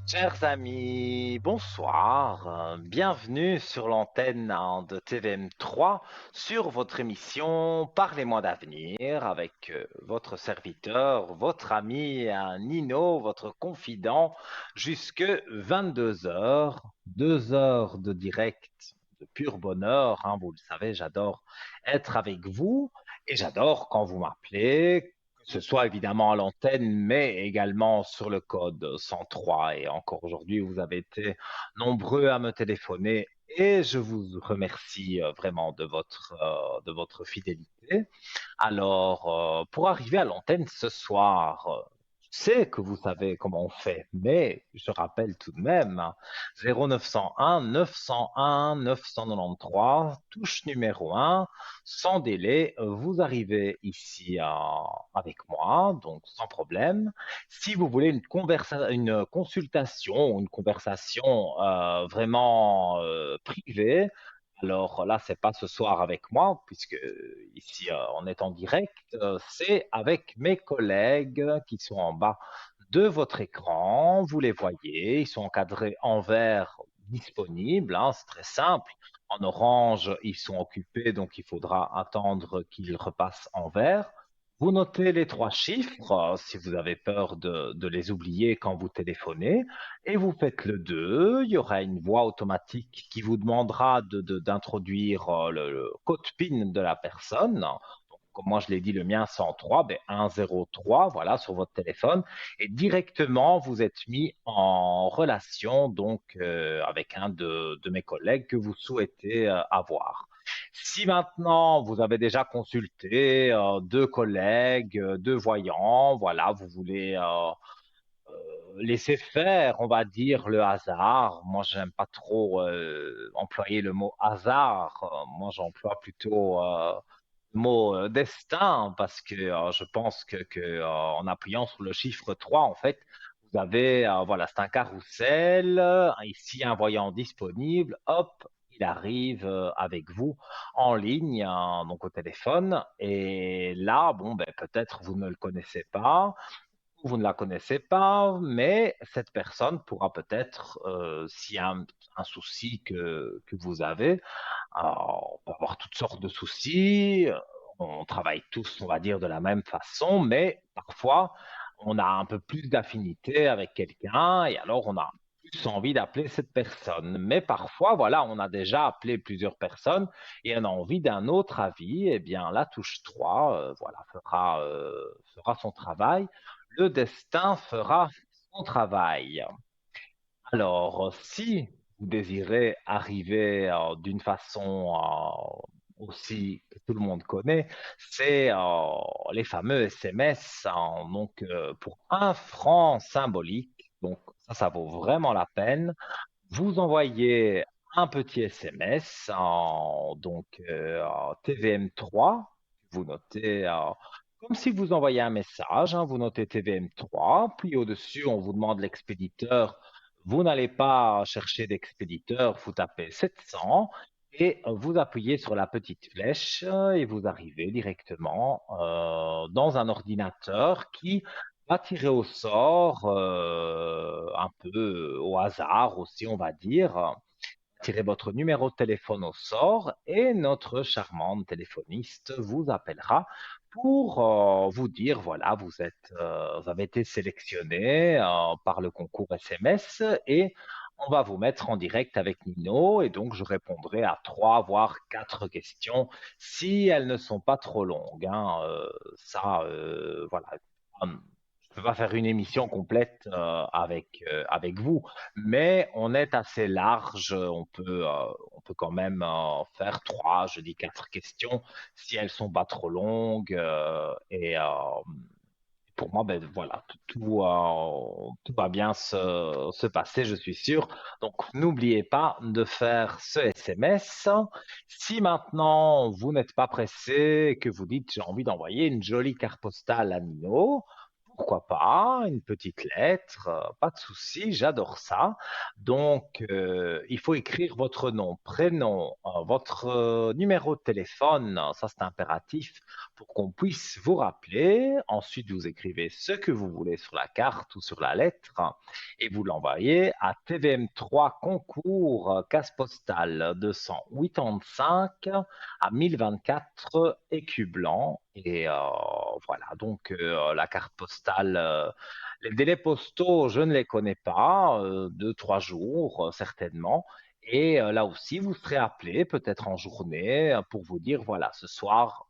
Chers amis, bonsoir. Bienvenue sur l'antenne de TVM3 sur votre émission Parlez-moi d'avenir avec votre serviteur, votre ami Nino, votre confident, jusque 22 heures, 2 heures de direct, de pur bonheur. Vous le savez, j'adore être avec vous et j'adore quand vous m'appelez, que ce soit évidemment à l'antenne, mais également sur le code 103. Et encore aujourd'hui, vous avez été nombreux à me téléphoner et je vous remercie vraiment de votre fidélité. Alors, pour arriver à l'antenne ce soir, je sais que vous savez comment on fait, mais je rappelle tout de même, 0901 901 993, touche numéro 1, sans délai, vous arrivez ici avec moi, donc sans problème. Si vous voulez une consultation, une conversation vraiment privée, alors là, c'est pas ce soir avec moi, puisque ici on est en direct, c'est avec mes collègues qui sont en bas de votre écran. Vous les voyez, ils sont encadrés en vert disponible, c'est très simple. En orange, ils sont occupés, donc il faudra attendre qu'ils repassent en vert. Vous notez les trois chiffres, si vous avez peur de les oublier quand vous téléphonez et vous faites le 2. Il y aura une voix automatique qui vous demandera d'introduire le code PIN de la personne. Donc, comme moi je l'ai dit, le mien 103, 103, voilà, sur votre téléphone. Et directement, vous êtes mis en relation donc avec un de mes collègues que vous souhaitez avoir. Si maintenant vous avez déjà consulté deux collègues, deux voyants, voilà, vous voulez laisser faire, on va dire, le hasard. Moi, j'aime pas trop employer le mot hasard. Moi, j'emploie plutôt le mot destin parce que je pense en appuyant sur le chiffre 3, en fait, vous avez, voilà, c'est un carrousel. Ici, un voyant disponible. Hop, il arrive avec vous en ligne, donc au téléphone. Et là, bon, ben, peut-être vous ne le connaissez pas, vous ne la connaissez pas, mais cette personne pourra peut-être, s'il y a un souci que vous avez, on peut avoir toutes sortes de soucis, on travaille tous, on va dire, de la même façon, mais parfois, on a un peu plus d'affinité avec quelqu'un et alors on a plus envie d'appeler cette personne. Mais parfois, voilà, on a déjà appelé plusieurs personnes et on a envie d'un autre avis. Eh bien, la touche 3, voilà, fera son travail. Le destin fera son travail. Alors, si vous désirez arriver d'une façon aussi que tout le monde connaît, c'est les fameux SMS, donc pour 1 franc symbolique. Donc ça vaut vraiment la peine. Vous envoyez un petit SMS, donc en TVM3. Vous notez comme si vous envoyez un message, vous notez TVM3, puis au-dessus, on vous demande l'expéditeur. Vous n'allez pas chercher d'expéditeur, vous tapez 700 et vous appuyez sur la petite flèche et vous arrivez directement dans un ordinateur qui va tirer au sort, un peu au hasard aussi, on va dire, tirez votre numéro de téléphone au sort et notre charmante téléphoniste vous appellera pour vous dire, voilà, vous avez été sélectionné par le concours SMS et on va vous mettre en direct avec Nino et donc je répondrai à 3 voire 4 questions si elles ne sont pas trop longues. Voilà. Hum, Je ne peux pas faire une émission complète avec vous, mais on est assez large. On peut quand même faire 3, je dis 4 questions si elles sont pas trop longues. Et pour moi, ben voilà, tout va bien se passer, je suis sûr. Donc, n'oubliez pas de faire ce SMS. Si maintenant vous n'êtes pas pressé et que vous dites j'ai envie d'envoyer une jolie carte postale à Nino, pourquoi pas, une petite lettre, pas de souci, j'adore ça. Donc, il faut écrire votre nom, prénom, votre numéro de téléphone, ça c'est impératif pour qu'on puisse vous rappeler. Ensuite, vous écrivez ce que vous voulez sur la carte ou sur la lettre et vous l'envoyez à TVM3 Concours, case postale 285 à 1024 écus blancs. Et voilà, donc la carte postale, les délais postaux, je ne les connais pas, 2, 3 jours certainement. Et là aussi, vous serez appelé peut-être en journée pour vous dire, voilà, ce soir,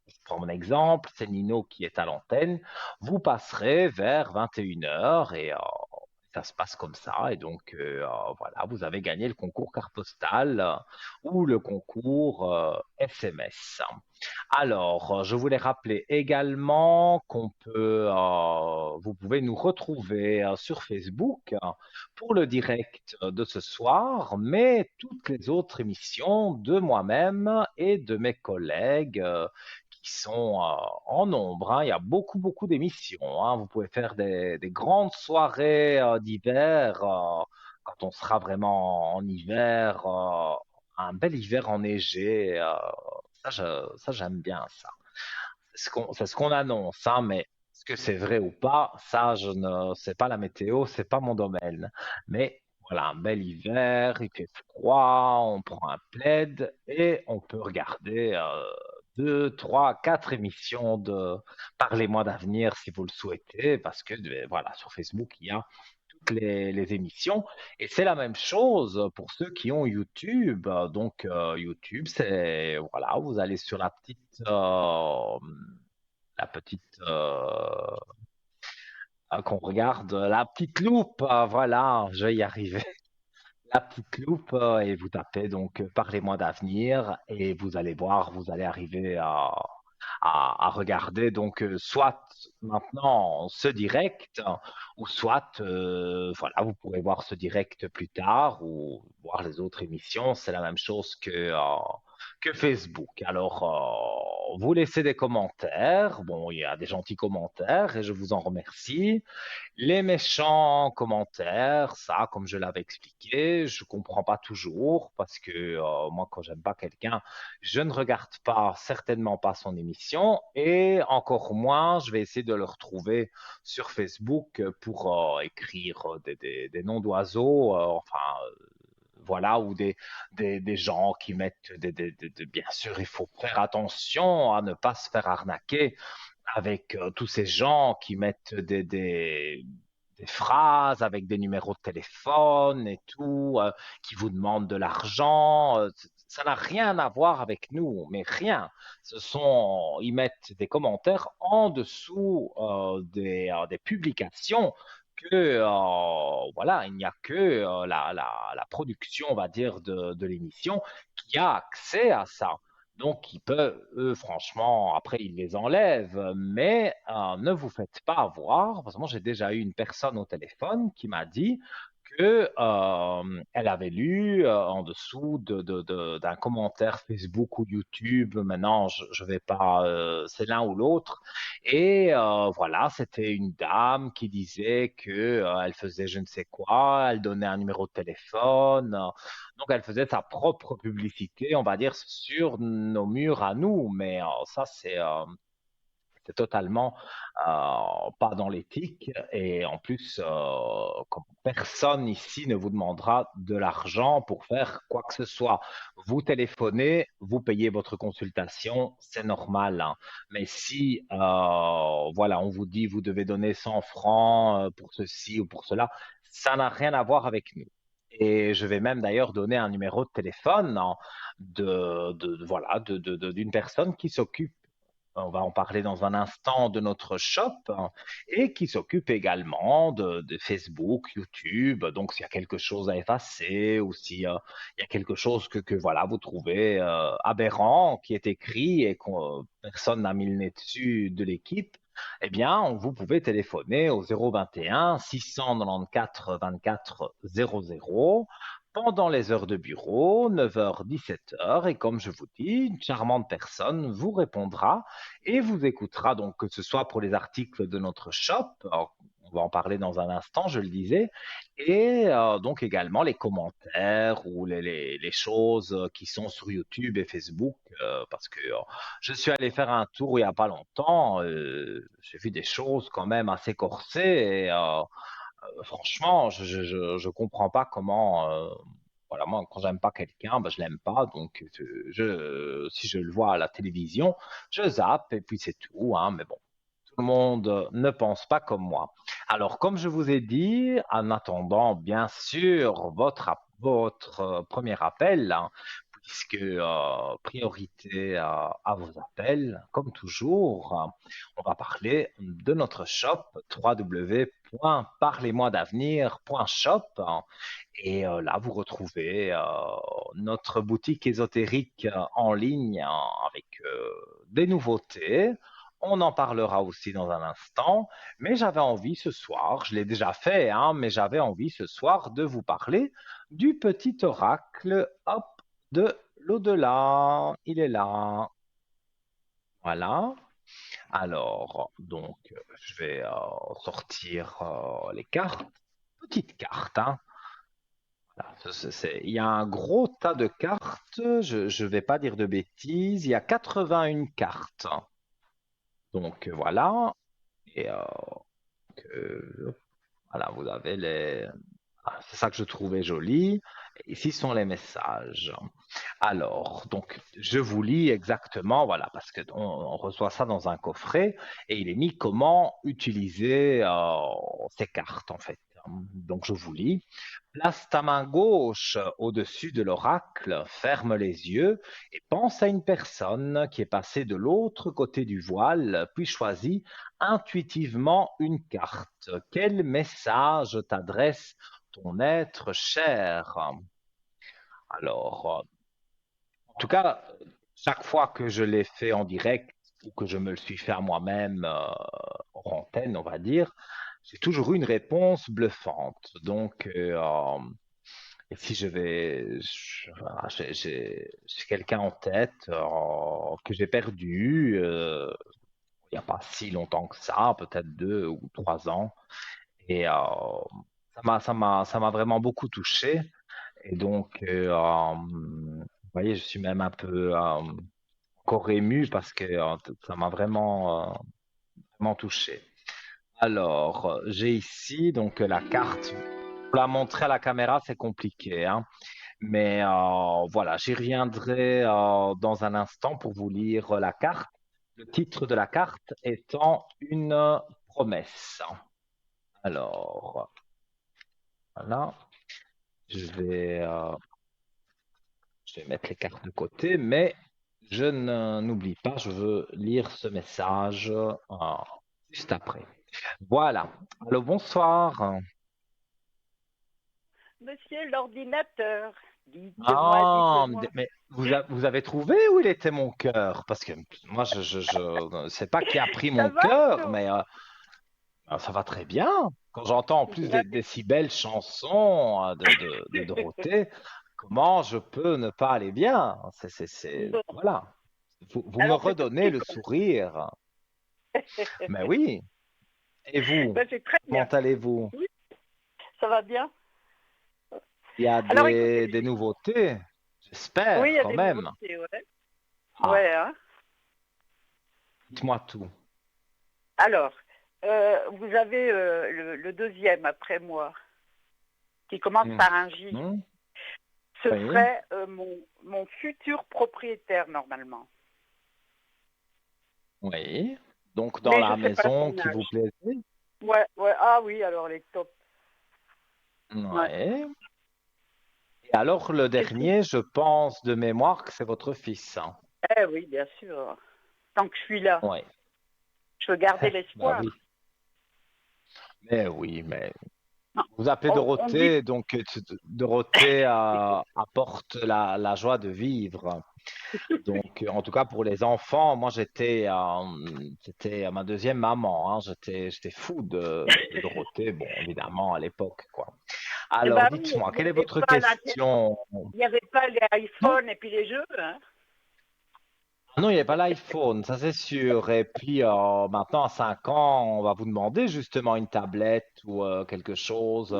je prends mon exemple, c'est Nino qui est à l'antenne, vous passerez vers 21 heures et ça se passe comme ça. Et donc, voilà, vous avez gagné le concours carte postale ou le concours SMS. Alors, je voulais rappeler également vous pouvez nous retrouver sur Facebook pour le direct de ce soir, mais toutes les autres émissions de moi-même et de mes collègues qui sont en nombre, hein. Il y a beaucoup, beaucoup d'émissions, hein. Vous pouvez faire des grandes soirées d'hiver quand on sera vraiment en hiver, un bel hiver enneigé. Ça, j'aime bien ça. C'est ce qu'on annonce, hein, mais est-ce que c'est vrai ou pas, ça, je ne sais pas la météo, c'est pas mon domaine. Mais voilà, un bel hiver, il fait froid, on prend un plaid et on peut regarder 2, 3, 4 émissions de Parlez-moi d'avenir si vous le souhaitez, parce que voilà, sur Facebook, il y a toutes les émissions. Et c'est la même chose pour ceux qui ont YouTube. Donc, YouTube, c'est, voilà, vous allez sur la petite, qu'on regarde, la petite loupe, voilà, je vais y arriver. La petite loupe, et vous tapez donc Parlez-moi d'avenir, et vous allez voir, vous allez arriver à regarder donc soit maintenant ce direct, ou soit voilà, vous pourrez voir ce direct plus tard ou voir les autres émissions. C'est la même chose que Facebook. Alors, vous laissez des commentaires. Bon, il y a des gentils commentaires et je vous en remercie. Les méchants commentaires, ça, comme je l'avais expliqué, je comprends pas toujours parce que moi, quand j'aime pas quelqu'un, je ne regarde pas, certainement pas son émission et encore moins, je vais essayer de le retrouver sur Facebook pour écrire des noms d'oiseaux, enfin, voilà, ou des gens qui mettent bien sûr, il faut faire attention à ne pas se faire arnaquer avec tous ces gens qui mettent des phrases avec des numéros de téléphone et tout, qui vous demandent de l'argent. Ça n'a rien à voir avec nous, mais rien. Ils mettent des commentaires en dessous des publications que, voilà, il n'y a que la production, on va dire, de l'émission qui a accès à ça. Donc, ils peuvent, eux, franchement, après, ils les enlèvent, mais ne vous faites pas avoir, parce que moi, j'ai déjà eu une personne au téléphone qui m'a dit que elle avait lu en dessous d'un commentaire Facebook ou YouTube. Maintenant, je vais pas, c'est l'un ou l'autre. Et voilà, c'était une dame qui disait que elle faisait je ne sais quoi, elle donnait un numéro de téléphone. Donc, elle faisait sa propre publicité, on va dire, sur nos murs à nous. Mais ça, c'est totalement pas dans l'éthique. Et en plus, comme personne ici ne vous demandera de l'argent pour faire quoi que ce soit. Vous téléphonez, vous payez votre consultation, c'est normal, hein. Mais si, voilà, on vous dit vous devez donner 100 francs pour ceci ou pour cela, ça n'a rien à voir avec nous. Et je vais même d'ailleurs donner un numéro de téléphone, hein, voilà, d'une personne qui s'occupe, on va en parler dans un instant, de notre shop, hein, et qui s'occupe également de Facebook, YouTube. Donc, s'il y a quelque chose à effacer ou s'il il y a quelque chose voilà, vous trouvez aberrant qui est écrit et que personne n'a mis le nez dessus de l'équipe, eh bien, vous pouvez téléphoner au 021 694 24 00 pendant les heures de bureau, 9h-17h. Et comme je vous dis, une charmante personne vous répondra et vous écoutera, donc que ce soit pour les articles de notre shop, alors, on va en parler dans un instant, je le disais, et donc également les commentaires ou les choses qui sont sur YouTube et Facebook, parce que je suis allé faire un tour il n'y a pas longtemps, j'ai vu des choses quand même assez corsées et franchement, je comprends pas comment. Voilà, moi, quand j'aime pas quelqu'un, ben, je l'aime pas. Donc, si je le vois à la télévision, je zappe et puis c'est tout, hein. Mais bon, tout le monde ne pense pas comme moi. Alors, comme je vous ai dit, en attendant, bien sûr, votre premier appel, hein, puisque priorité à vos appels, comme toujours, on va parler de notre shop www.parlez-moi-d'avenir.shop. Et là, vous retrouvez notre boutique ésotérique en ligne avec des nouveautés. On en parlera aussi dans un instant, mais j'avais envie ce soir, je l'ai déjà fait, hein, mais j'avais envie ce soir de vous parler du petit oracle, hop, de l'au-delà. Il est là. Voilà. Alors, donc, je vais sortir les cartes. Petite carte, hein. Voilà, il y a un gros tas de cartes. Je ne vais pas dire de bêtises. Il y a 81 cartes. Donc, voilà. Et voilà, vous avez les. Ah, c'est ça que je trouvais joli. Ici sont les messages. Alors, donc, je vous lis exactement, voilà, parce que on reçoit ça dans un coffret et il est mis comment utiliser ces cartes, en fait. Donc, je vous lis. Place ta main gauche au-dessus de l'oracle, ferme les yeux et pense à une personne qui est passée de l'autre côté du voile, puis choisis intuitivement une carte. Quel message t'adresse ton être cher? Alors, en tout cas, chaque fois que je l'ai fait en direct ou que je me le suis fait à moi-même hors antenne, on va dire, j'ai toujours eu une réponse bluffante. Donc, et si voilà, j'ai quelqu'un en tête que j'ai perdu il n'y a pas si longtemps que ça, peut-être 2 ou 3 ans, et ça m'a vraiment beaucoup touché. Et donc, vous voyez, je suis même un peu encore ému parce que ça m'a vraiment touché. Alors, j'ai ici donc la carte. Pour la montrer à la caméra, c'est compliqué, hein. Mais voilà, j'y reviendrai dans un instant pour vous lire la carte. Le titre de la carte étant une promesse. Alors, voilà, je vais, euh, je vais mettre les cartes de côté, mais n'oublie pas, je veux lire ce message juste après. Voilà. Alors, bonsoir. Monsieur l'ordinateur, dites-moi, Ah, dites-moi. mais vous avez trouvé où il était mon cœur? Parce que moi, je ne sais pas qui a pris Ça mon va, cœur, non? mais ça va très bien. Quand j'entends en plus Ah, des si belles chansons de Dorothée, comment je peux ne pas aller bien? bon, Voilà. Vous me alors c'est redonnez parti, le quoi. sourire. Mais oui. Et vous? Ben, c'est très Comment bien. allez-vous? Oui, ça va bien. Il y a Alors écoutez, des nouveautés? oui, il J'espère y a quand des même. nouveautés, ouais. Ah, Ouais, hein. dites-moi tout. Alors, vous avez le deuxième après moi, qui commence Hmm. par un J. Hmm. Ce Oui, serait mon futur propriétaire, normalement. oui. Donc dans Mais je la ne sais pas maison son qui vous âge. plaisait? Ouais, ouais. Ah oui, alors les top. Ouais. Oui. Et alors le Qu'est-ce que... dernier, je pense de mémoire que c'est votre fils, hein. Eh oui, bien sûr. Tant que je suis là, Oui. je veux garder Bah l'espoir. oui. Mais oui, mais Non, vous appelez on dit Dorothée, donc Dorothée apporte la joie de vivre. Donc, en tout cas pour les enfants, moi c'était ma deuxième maman, hein. J'étais fou de Dorothée, bon évidemment à l'époque quoi. Alors, Bah oui, dites-moi, il n'y quelle est avait votre pas question? il y avait pas les Non, iPhones et puis les jeux, hein. non, il n'y a pas l'iPhone, ça c'est sûr. Et puis maintenant, à 5 ans, on va vous demander justement une tablette ou quelque chose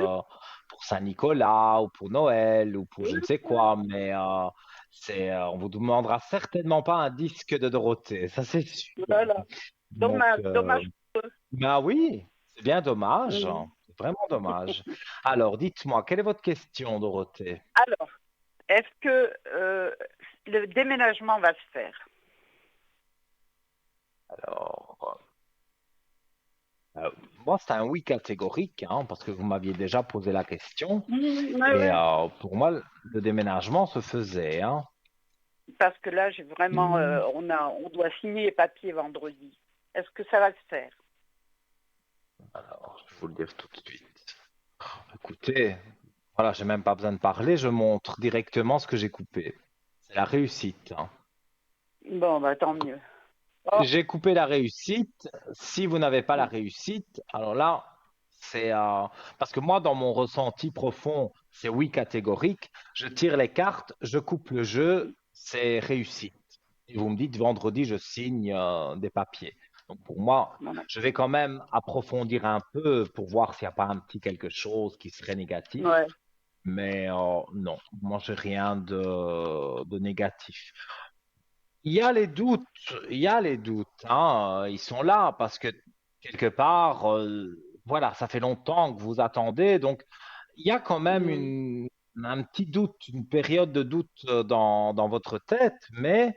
pour Saint-Nicolas ou pour Noël ou pour je ne sais quoi. Mais on vous demandera certainement pas un disque de Dorothée, ça c'est sûr. Voilà. Donc, Dommage, dommage. ben oui, c'est bien dommage, Mhm. hein. C'est vraiment dommage. Alors, dites-moi, quelle est votre question, Dorothée? Alors, est-ce que le déménagement va se faire? Alors, Euh, moi, c'est un oui catégorique, hein, parce que vous m'aviez déjà posé la question. Mhm, ouais, Et ouais. pour moi, le déménagement se faisait, hein. Parce que là, j'ai vraiment, on doit signer les papiers vendredi. Est-ce que ça va se faire? Alors, je vais vous le dire tout de suite. Écoutez, voilà, j'ai même pas besoin de parler, je montre directement ce que j'ai coupé. C'est la réussite, hein. Bon, bah tant mieux. Oh, J'ai coupé la réussite. Si vous n'avez pas la réussite, alors là, c'est parce que moi, dans mon ressenti profond, c'est oui catégorique. Je tire les cartes, je coupe le jeu, c'est réussite. Et vous me dites vendredi, je signe des papiers. Donc pour moi, voilà. je vais quand même approfondir un peu pour voir s'il n'y a pas un petit quelque chose qui serait négatif. Ouais. Mais non, moi, j'ai rien de négatif. Il y a les doutes, il y a les doutes, hein, ils sont là parce que quelque part, voilà, ça fait longtemps que vous attendez, donc il y a quand même Mhm. un petit doute, une période de doute dans votre tête, mais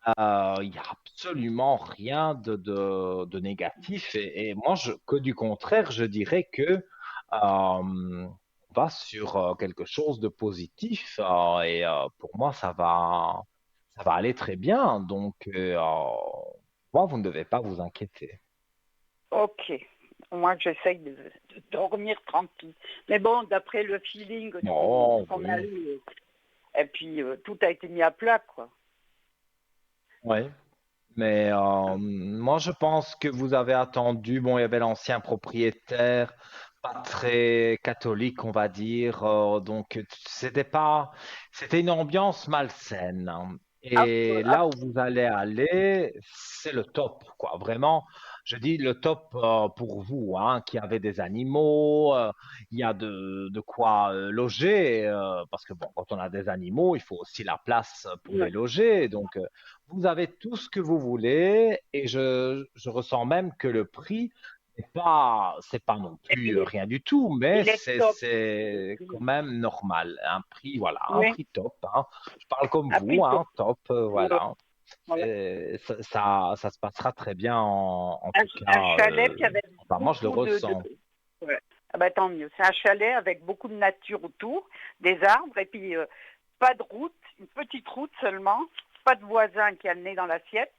il n'y a absolument rien de négatif. Et moi, que du contraire, je dirais que on va sur quelque chose de positif et pour moi, ça va aller très bien. Donc, moi, vous ne devez pas vous inquiéter. Ok. Moi, j'essaye de dormir tranquille. Mais bon, d'après le feeling Oh, qu'on a oui. eu, et puis tout a été mis à plat, quoi. Oui. Mais moi, je pense que vous avez attendu. Bon, il y avait l'ancien propriétaire, pas très catholique, on va dire. Donc, c'était une ambiance malsaine, hein. Ah, Et là où vous allez aller, c'est le top, quoi. Vraiment, je dis le top pour vous, hein, qui avez des animaux. Il y a de quoi loger, parce que bon, quand on a des animaux, il faut aussi la place pour les ouais. loger. Donc, vous avez tout ce que vous voulez et je ressens même que le prix c'est pas non plus Il est, rien du tout, mais il est top. c'est quand même normal. Un prix, voilà, un Oui. prix top, hein. Je parle comme Ah, vous, plutôt. hein, top, Ouais. voilà. Voilà. Ça se passera très bien en tout Un cas. chalet qui avait Enfin, moi, je le beaucoup de... ressens. Ouais. Ah bah, tant mieux. C'est un chalet avec beaucoup de nature autour, des arbres, et puis pas de route, une petite route seulement, pas de voisin qui a le nez dans l'assiette,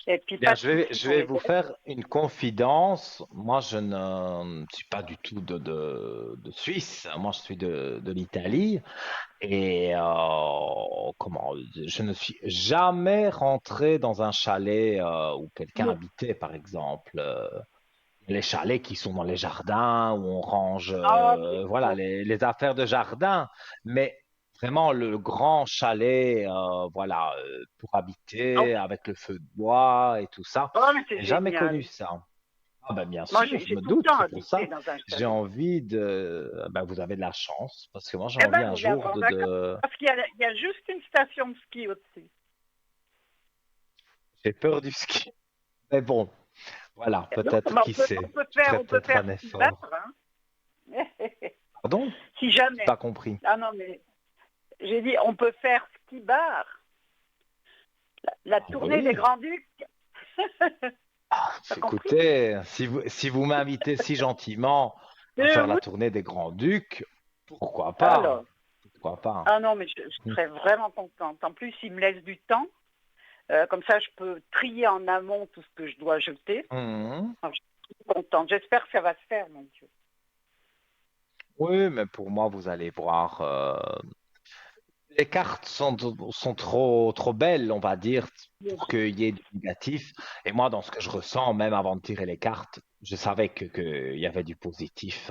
et puis Bien, pas de soucis je pour vais les vous gosses. faire une confidence. Moi, je ne suis pas du tout de Suisse. Moi, je suis de l'Italie. Et comment, je ne suis jamais rentré dans un chalet où quelqu'un Non. habitait, par exemple. Les chalets qui sont dans les jardins, où on range Ah, voilà, non. les affaires de jardin. Mais vraiment, le grand chalet, voilà, pour Oh, habiter, avec le feu de bois et tout ça, oh, mais c'est j'ai jamais connu génial. ça. Ah ben bien Moi, sûr, je j'ai me tout le doute, temps c'est pour habité ça. dans un J'ai chalet. envie de... Ben, vous avez de la chance, parce que moi j'ai Eh envie ben, un vous viendrez jour en vacances, parce qu'il y a juste une station de ski au-dessus. J'ai peur du ski. Mais bon, voilà, Non, peut-être, mais qui sait. Je ferai on peut peut-être faire un ski bar, effort. hein. Pardon? Si J'ai jamais. pas compris. Ah non, mais j'ai dit, on peut faire ski bar. La Ah tournée des oui. Grands-Ducs. Ah, T'as compris? écoutez, si vous m'invitez si gentiment à faire la Oui. tournée des Grands-Ducs, pourquoi pas? Alors. Pourquoi pas? Ah non, mais je serais vraiment contente. En plus, il me laisse du temps. Comme ça, je peux trier en amont tout ce que je dois jeter. Mhm. Alors, je suis contente. J'espère que ça va se faire, mon Dieu. Oui, mais pour moi, vous allez voir. Les cartes sont trop belles, on va dire, pour qu'il y ait du négatif. Et moi, dans ce que je ressens, même avant de tirer les cartes, je savais qu'il y avait du positif.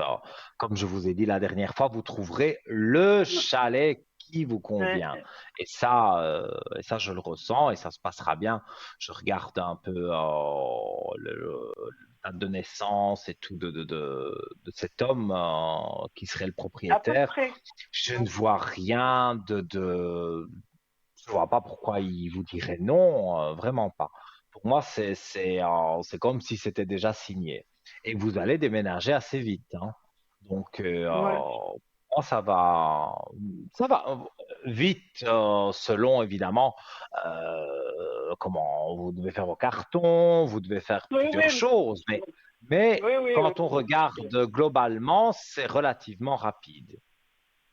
Comme je vous ai dit la dernière fois, vous trouverez le chalet qui vous Ouais, convient. Et ça, je le ressens et ça se passera bien. Je regarde un peu la date de naissance et tout de cet homme qui serait le à peu propriétaire. près. Je ne vois rien je vois pas pourquoi il vous dirait non, vraiment pas. Pour moi, c'est comme si c'était déjà signé. Et vous allez déménager assez vite, hein. Donc, Ouais. moi, ça va vite, selon évidemment comment vous devez faire vos cartons, vous devez faire Oui, plusieurs oui, choses. Mais oui, oui, quand on oui. regarde globalement, c'est relativement rapide.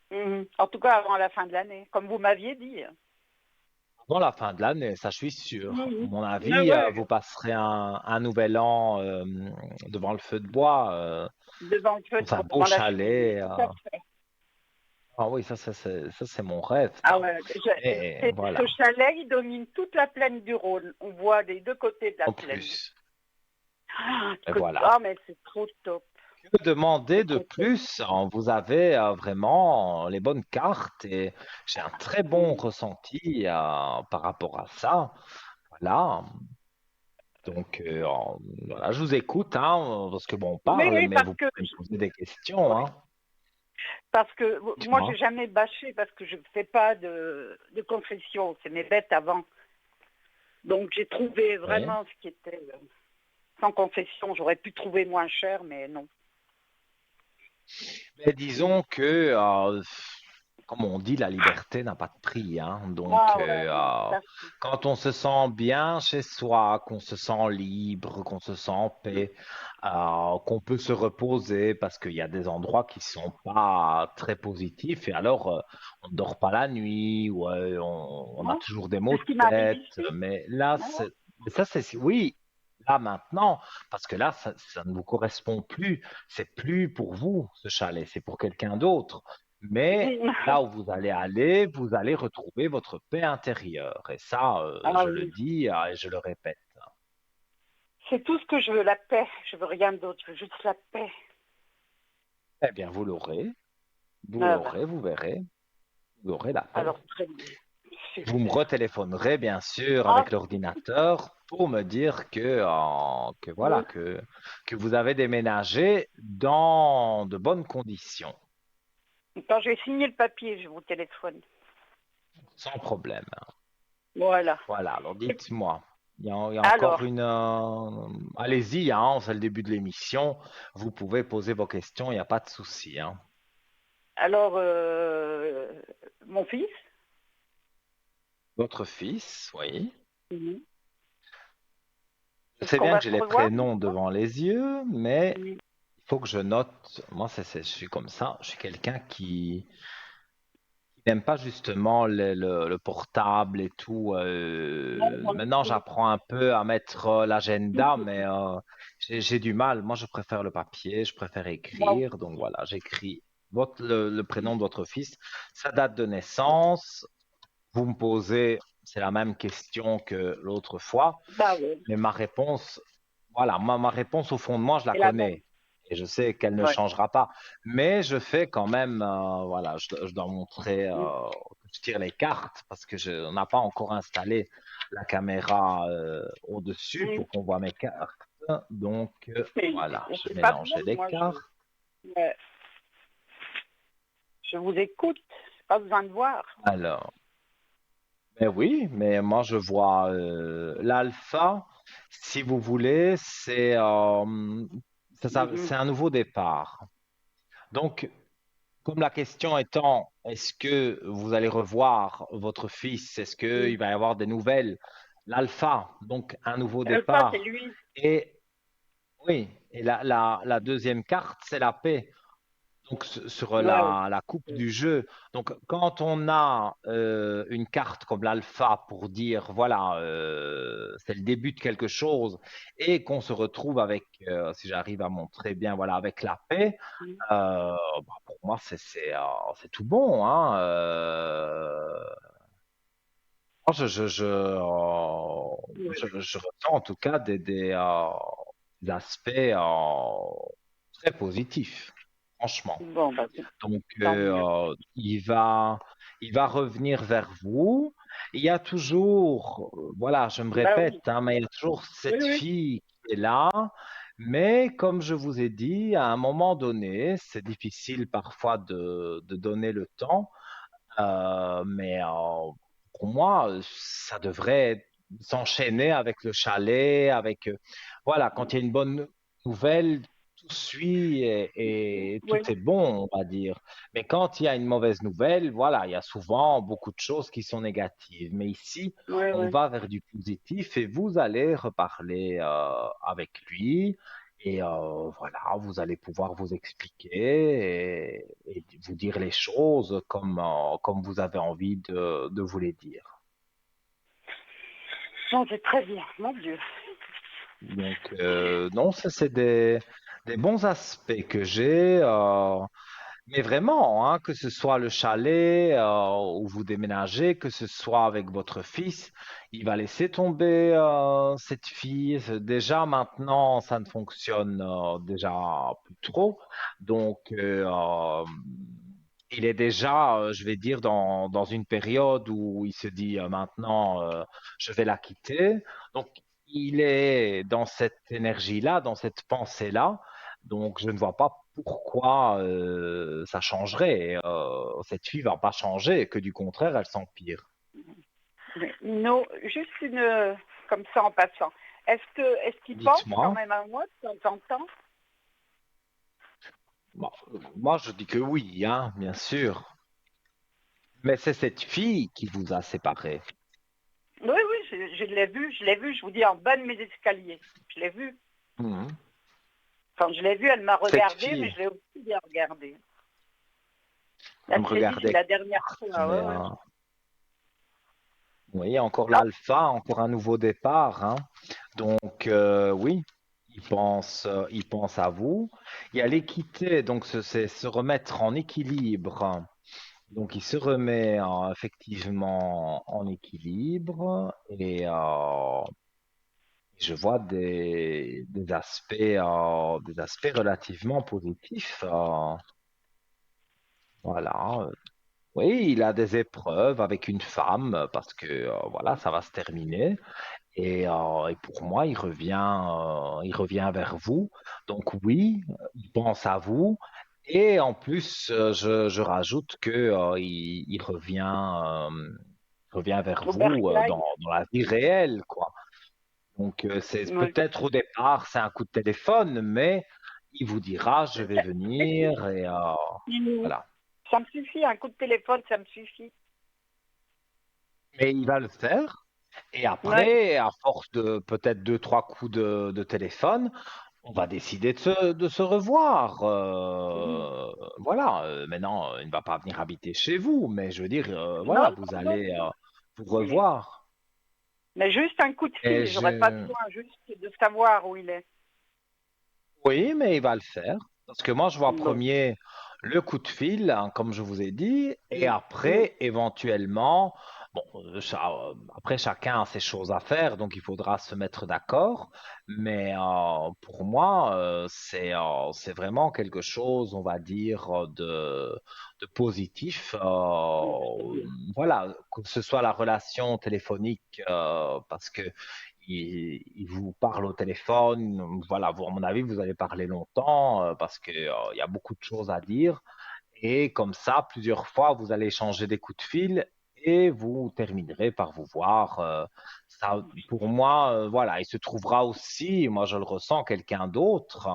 Mhm. En tout cas, avant la fin de l'année, comme vous m'aviez dit. Avant la fin de l'année, ça je suis sûr. À Mhm. mon Ouais, avis, ouais, vous passerez un nouvel an devant le feu de bois, devant le feu dans un beau devant la cheminée. chalet. Tout à fait. Ah oui, ça, c'est mon rêve, Ah ça. ouais, Et ce voilà, chalet, il domine toute la plaine du Rhône. On voit les deux côtés de la en plaine. plus. Ah, Et voilà. mais c'est trop top. Que demander C'est de trop top. plus? Vous avez vraiment les bonnes cartes et j'ai un très bon Mhm. ressenti par rapport à ça. Voilà. Donc, voilà, je vous écoute, hein, parce que bon, on Oui, parle, oui, mais vous pouvez me poser des questions, ouais. hein. Parce que moi, Dites-moi. j'ai jamais bâché parce que je ne fais pas de confession. C'est mes bêtes avant. Donc, j'ai trouvé Oui. vraiment ce qui était sans confession. J'aurais pu trouver moins cher, mais non. Mais disons que, comme on dit, la liberté n'a pas de prix, hein. Donc, Ah ouais, non, ça, quand on se sent bien chez soi, qu'on se sent libre, qu'on se sent en paix, qu'on peut se reposer, parce qu'il y a des endroits qui sont pas très positifs, et alors on ne dort pas la nuit, ou on a non. toujours des C'est maux ce de qui m'arrive tête. ici. Mais là, Non. mais ça, c'est oui. Là maintenant, parce que là, ça ne vous correspond plus. C'est plus pour vous, ce chalet, c'est pour quelqu'un d'autre. Mais là où vous allez retrouver votre paix intérieure. Et ça, Ah je le oui. dis et je le répète. C'est tout ce que je veux, la paix. Je veux rien d'autre. Je veux juste la paix. Eh bien, vous Ah bah, l'aurez, vous verrez, vous aurez la paix. alors très bien. Vous me Super. retéléphonerez, bien sûr, Ah, avec l'ordinateur pour me dire que voilà, oui. que vous avez déménagé dans de bonnes conditions, Quand j'ai signé le papier, je vous téléphone. sans problème. Voilà. Voilà, alors dites-moi. Il y a encore Alors, une. Allez-y, hein, c'est le début de l'émission. Vous pouvez poser vos questions, il n'y a pas de souci, hein. alors, mon fils. Votre fils, oui. Mhm. Je Est-ce sais qu'on bien que va j'ai se les revoir? prénoms devant les yeux, mais Mhm. il faut que je note. Moi, je suis comme ça. Je suis quelqu'un qui n'aime pas justement le portable et tout. Non, moi non Maintenant, plus. j'apprends un peu à mettre l'agenda, mais j'ai du mal. Moi, je préfère le papier, je préfère Moi écrire. aussi. Donc voilà, j'écris le prénom de votre fils, sa date de naissance. Vous me posez, c'est la même question que l'autre fois, Bah oui, mais ma réponse, voilà, ma réponse au fond de moi, je la c'est la même. connais. Et je sais qu'elle ne Ouais. changera pas. Mais je fais quand même, voilà, je dois montrer Mhm. que je tire les cartes parce que on n'a pas encore installé la caméra au-dessus Mhm. pour qu'on voit mes cartes. Donc, voilà, je C'est pas mélange bon, les moi cartes. ouais, je vous écoute. Pas besoin de voir. Alors, ben oui, mais moi je vois l'alpha, si vous voulez, Mhm. c'est un nouveau départ. Donc, comme la question étant, est-ce que vous allez revoir votre fils? Est-ce qu'il Mhm. va y avoir des nouvelles? L'alpha, donc un nouveau Ça, c'est départ. lui. Et oui, et la deuxième carte, c'est la paix. Donc sur Ouais. la coupe du jeu. Donc quand on a une carte comme l'alpha pour dire voilà c'est le début de quelque chose et qu'on se retrouve avec si j'arrive à montrer bien voilà avec la paix, Mhm. bah, moi, c'est tout bon, hein. Moi, je ressens en tout cas des aspects très positifs, franchement. Bon, bah, Donc, tant mieux. il va revenir vers vous. Il y a toujours, voilà, je me Bah oui, répète, hein, mais il y a toujours oui, cette oui, fille qui est là. Mais comme je vous ai dit, à un moment donné, c'est difficile parfois de donner le temps. Mais pour moi, ça devrait s'enchaîner avec le chalet, voilà, quand il y a une bonne nouvelle, tout suit et tout oui, est bon, on va dire. Mais quand il y a une mauvaise nouvelle, voilà, il y a souvent beaucoup de choses qui sont négatives. Mais ici, oui, on oui. va vers du positif et vous allez reparler avec lui. Et voilà, vous allez pouvoir vous expliquer et vous dire les choses comme vous avez envie de vous les dire. Non, c'est très bien, mon Dieu. Donc, non, ça, c'est des bons aspects que j'ai. Mais vraiment, hein, que ce soit le chalet où vous déménagez, que ce soit avec votre fils, il va laisser tomber cette fille. Déjà maintenant, ça ne fonctionne déjà plus trop. Donc, il est déjà, je vais dire, dans une période où il se dit maintenant, je vais la quitter. Donc, il est dans cette énergie-là, dans cette pensée-là. Donc, je ne vois pas pourquoi ça changerait. Cette fille va pas changer, que du contraire, elle s'empire. Mais non, juste comme ça en passant. Est-ce qu'il pense quand Dites-moi. même à moi de temps en temps? Bon, moi, je dis que oui, hein, bien sûr. Mais c'est cette fille qui vous a séparés. Oui, oui, je l'ai vu, je vous dis, en bas de mes escaliers. Je l'ai vu. Mhm. Quand je l'ai vue, elle m'a Cette regardé, mais fille, je l'ai aussi bien regardée. elle Elle me s'est dit, c'est regardait, la dernière fois. mais Ouais, ouais. oui, encore Ah, l'alpha, encore un nouveau départ, hein. Donc, oui, il pense à vous. Il y a l'équité, donc c'est se remettre en équilibre. Donc, il se remet effectivement en équilibre et je vois des aspects relativement positifs. Voilà. Oui, il a des épreuves avec une femme parce que voilà, ça va se terminer. Et pour moi, il revient vers vous. Donc oui, il pense à vous. Et en plus, je rajoute que il revient vers au vous bercail. dans la vie réelle, quoi. Donc c'est Ouais. peut-être au départ, c'est un coup de téléphone, mais il vous dira, je vais venir et voilà. Ça me suffit, un coup de téléphone, ça me suffit. Mais il va le faire. Et Ouais. après, à force de peut-être deux, trois coups de téléphone, on va décider de se revoir. Voilà. Maintenant, il ne va pas venir habiter chez vous, mais je veux dire, Non, voilà, vous non, allez non. vous Mais, revoir. mais juste un coup de Et fil, j'aurais pas je, besoin juste de savoir où il est. oui, mais il va le faire. Parce que moi, je vois Bon. premier le coup de fil, hein, comme je vous ai dit, et Mm, mm. après, éventuellement, bon, après, chacun a ses choses à faire, donc il faudra se mettre d'accord. Mais pour moi, c'est vraiment quelque chose, on va dire, de positif. Voilà, que ce soit la relation téléphonique, parce que il vous parle au téléphone. Voilà, vous, à mon avis, vous allez parler longtemps parce que, il y a beaucoup de choses à dire. Et comme ça, plusieurs fois, vous allez échanger des coups de fil et vous terminerez par vous voir. Ça, pour moi, voilà, il se trouvera aussi, moi je le ressens, quelqu'un d'autre.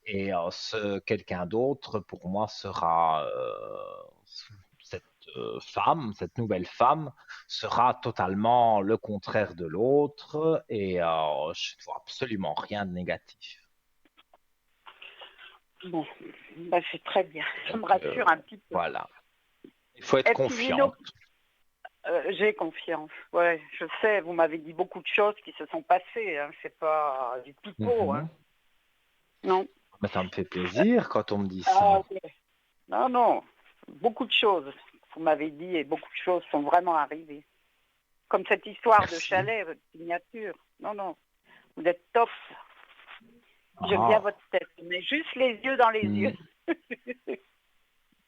Et ce quelqu'un d'autre, pour moi, sera cette femme, cette nouvelle femme sera totalement le contraire de l'autre et je ne vois absolument rien de négatif. Bon, bah, c'est très bien. Ça Donc me rassure un petit peu. voilà, il faut être Et puis j'ai une confiante. autre. J'ai confiance. Ouais, je sais. Vous m'avez dit beaucoup de choses qui se sont passées. Hein. C'est pas du pipeau. Hein. Mhm. Non. Mais ça me fait plaisir quand on me dit ça. Ah, ok. Non, non. Beaucoup de choses, vous m'avez dit, et beaucoup de choses sont vraiment arrivées. Comme cette histoire de Merci. chalet, votre signature. Non, non. Vous êtes top. J'aime bien Ah, votre tête. Mais juste les yeux dans les yeux. hmm,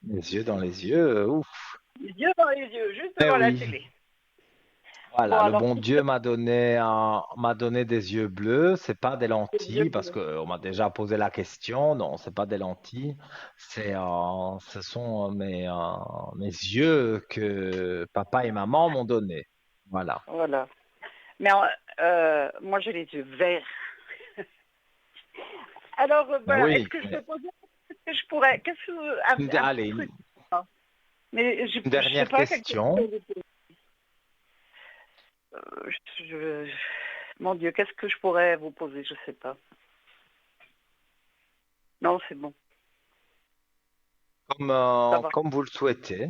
les yeux dans les yeux, ouf. Les yeux dans les yeux, juste Eh devant la oui, télé. Bon, voilà, le alors, bon s'il te Dieu m'a donné des yeux bleus, c'est pas des plaît, les yeux lentilles, parce bleus. que on m'a déjà posé la question. Non, c'est pas des lentilles, ce sont mes yeux que papa et maman m'ont donnés. Voilà. Voilà. Mais moi, j'ai les yeux verts. Alors, Mais voilà. Est-ce oui, que je peux mais poser... Est-ce que je pourrais... Qu'est-ce que... Un petit allez, truc. Hein. Mais une je sais dernière pas quelque chose. question. Je- Mon Dieu, qu'est-ce que je pourrais vous poser? Je sais pas. Non, c'est bon. Ça va. Comme vous le souhaitez.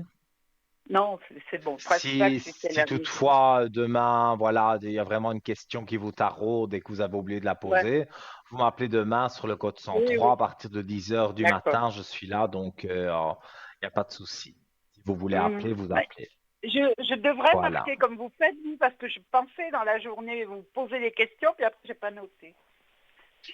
Non, c'est bon. Le principal, c'est qu'elle Si a des... toutefois demain, voilà, il y a vraiment une question qui vous taraude et que vous avez oublié de la Ouais. poser, vous m'appelez demain sur le code Oui, 103 oui. à partir de 10 heures du D'accord. matin, je suis là, donc il n'y a pas de souci. Si vous voulez Mhm. appeler, vous Ouais. appelez. Je devrais Voilà. marquer comme vous faites, vous, parce que je pensais dans la journée, vous posez des questions, puis après, j'ai pas noté.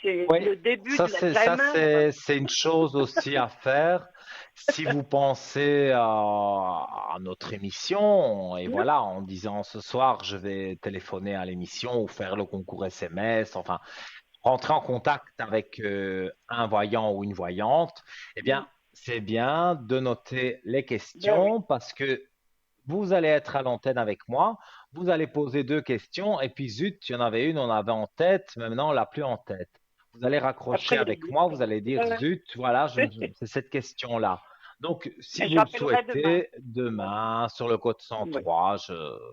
C'est Oui, le début de ça l'examen. c'est une chose aussi à faire. Si vous pensez à notre émission et Mhm. voilà, en disant ce soir je vais téléphoner à l'émission ou faire le concours SMS, enfin rentrer en contact avec un voyant ou une voyante, eh bien, c'est bien de noter les Ben oui. questions parce que vous allez être à l'antenne avec moi, vous allez poser deux questions et puis zut, il y en avait une, on avait en tête, maintenant on l'a plus en tête. Vous allez raccrocher Après, il y a avec des moi, vous questions. allez dire Ouais, zut, voilà, ouais. c'est cette question-là. Donc, si Mais je vous le rappellerai demain. souhaitez, Voilà. demain, sur le code Ouais. 103,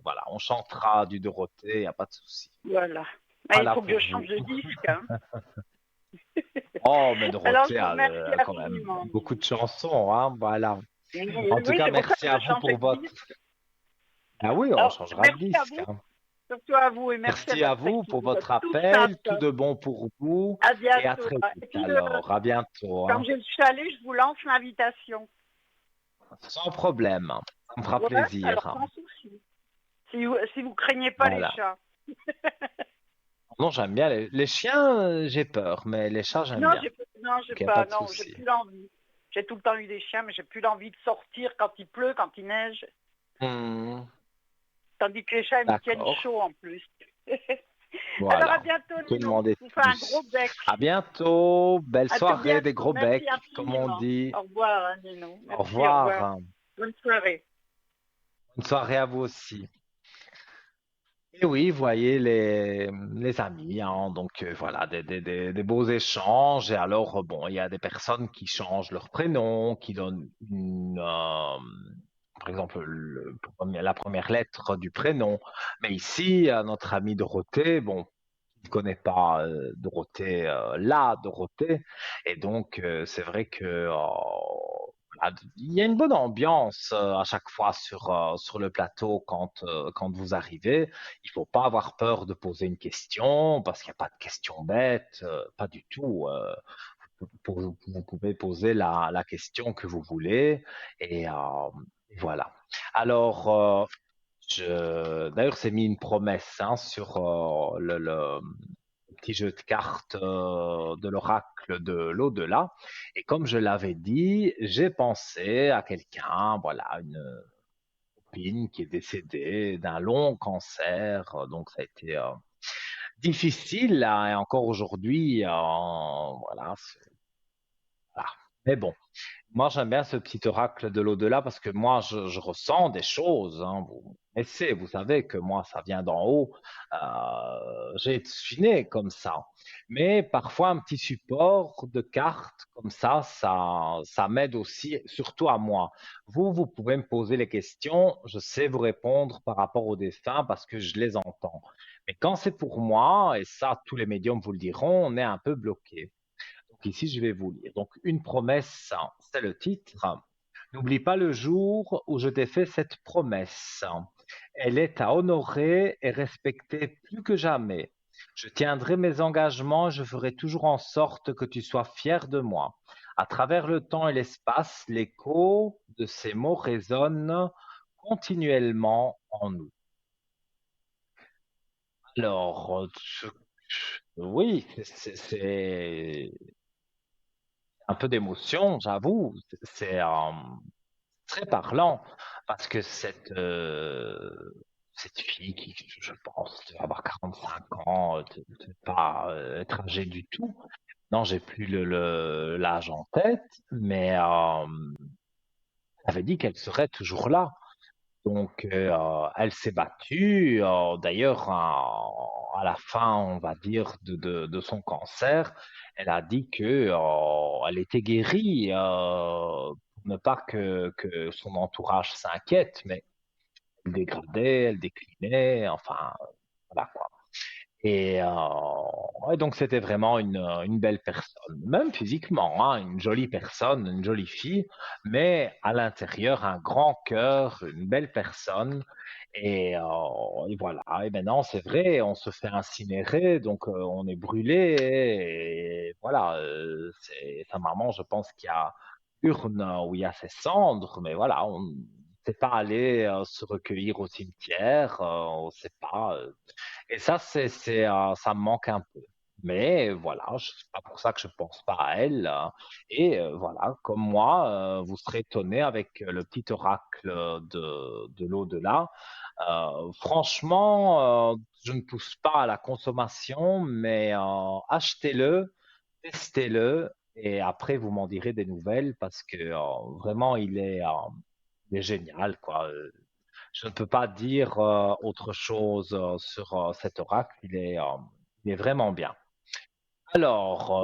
voilà, on chantera du Dorothée, il n'y a pas de souci. Voilà. Mais il Voilà faut que je pour change vous. de disque. Hein. Oh, mais Alors, Dorothée je vous a remercie quand même infiniment. beaucoup de chansons, hein, voilà. Oui, En tout oui, cas, c'est pour ça merci que à je vous changeais pour de votre... disque. Ah oui, on Alors, changera de merci à disque, vous, hein. surtout à vous, et merci à Merci à votre vous équipe. pour Vous êtes votre tous appel, tout sympas. de bon pour vous À et à bientôt. très Hein. Et vite puis, alors. À bientôt, quand hein. j'ai le chalet, je vous lance l'invitation. Sans problème, ça me fera Ouais, alors plaisir. sans souci. Si vous craignez pas les Voilà. chats. Non, j'aime bien les chiens, j'ai peur, mais les chats, j'aime Non, bien. j'ai Donc, il n'y a pas pas, de non, j'ai souci. plus l'envie. J'ai tout le temps eu des chiens, mais j'ai plus l'envie de sortir quand il pleut, quand il neige. Hmm, Tandis que les chats, ils me tiennent d'accord. chaud en plus. Alors à Voilà. bientôt, Que Nino. demander de Je vous fais un gros plus? bec. À bientôt. Belle À tout soirée, des bientôt. gros Merci becs, comme on infiniment. dit. Au revoir, hein, Nino. Au Merci, au revoir. revoir. Bonne soirée. Bonne soirée à vous aussi. Et oui, vous voyez les amis, hein, donc voilà, des beaux échanges. Et alors, bon, il y a des personnes qui changent leur prénom, qui donnent par exemple, la première lettre du prénom. Mais ici, notre ami Dorothée, bon, il ne connaît pas Dorothée, la Dorothée. Et donc, c'est vrai que voilà, il y a une bonne ambiance à chaque fois sur le plateau quand vous arrivez. Il faut pas avoir peur de poser une question parce qu'il n'y a pas de question bête, pas du tout. Vous pouvez poser la question que vous voulez et voilà. Alors, d'ailleurs, c'est mis une promesse hein, sur le petit jeu de cartes de l'oracle de l'au-delà. Et comme je l'avais dit, j'ai pensé à quelqu'un, voilà, une copine qui est décédée d'un long cancer. Donc, ça a été difficile là, et encore aujourd'hui, voilà, voilà. Mais bon, moi, j'aime bien ce petit oracle de l'au-delà parce que moi, je ressens des choses. Hein. Vous connaissez, vous savez que moi, ça vient d'en haut. Je suis né comme ça. Mais parfois, un petit support de cartes comme ça m'aide aussi, surtout à moi. Vous pouvez me poser les questions. Je sais vous répondre par rapport aux défunts parce que je les entends. Mais quand c'est pour moi, et ça, tous les médiums vous le diront, on est un peu bloqué. Donc ici, je vais vous lire. Donc, une promesse, c'est le titre. N'oublie pas le jour où je t'ai fait cette promesse. Elle est à honorer et respecter plus que jamais. Je tiendrai mes engagements et je ferai toujours en sorte que tu sois fier de moi. À travers le temps et l'espace, l'écho de ces mots résonne continuellement en nous. Alors, oui, c'est un peu d'émotion, j'avoue. C'est très parlant parce que cette fille qui, je pense, devait avoir 45 ans, de pas être âgée du tout. Non, j'ai plus l'âge en tête, mais elle avait dit qu'elle serait toujours là. Donc, elle s'est battue. D'ailleurs, à la fin, on va dire, de son cancer, elle a dit que elle était guérie, pour ne pas que son entourage s'inquiète, mais elle dégradait, elle déclinait, enfin, voilà quoi. Et donc c'était vraiment une belle personne, même physiquement, hein, une jolie personne, une jolie fille, mais à l'intérieur un grand cœur, une belle personne. Et voilà. Et maintenant c'est vrai, on se fait incinérer, donc on est brûlé. Et voilà, sa maman, je pense qu'il y a urne où il y a ses cendres, mais voilà, on ne sait pas aller se recueillir au cimetière, on ne sait pas. Et ça, ça me manque un peu. Mais voilà, c'est pas pour ça que je pense pas à elle. Voilà, comme moi, vous serez étonné avec le petit oracle de l'au-delà. Franchement, je ne pousse pas à la consommation, mais achetez-le, testez-le, et après vous m'en direz des nouvelles parce que vraiment il est génial, quoi. Je ne peux pas dire autre chose sur cet oracle. Il est vraiment bien. Alors,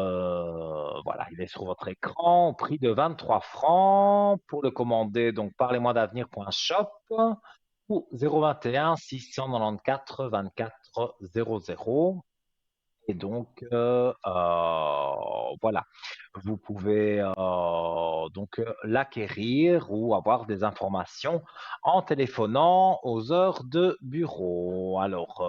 voilà, il est sur votre écran, au prix de 23 francs. Pour le commander, donc parlez-moi d'avenir.shop ou 021 694 24 00. Et donc, voilà, vous pouvez donc l'acquérir ou avoir des informations en téléphonant aux heures de bureau. Alors,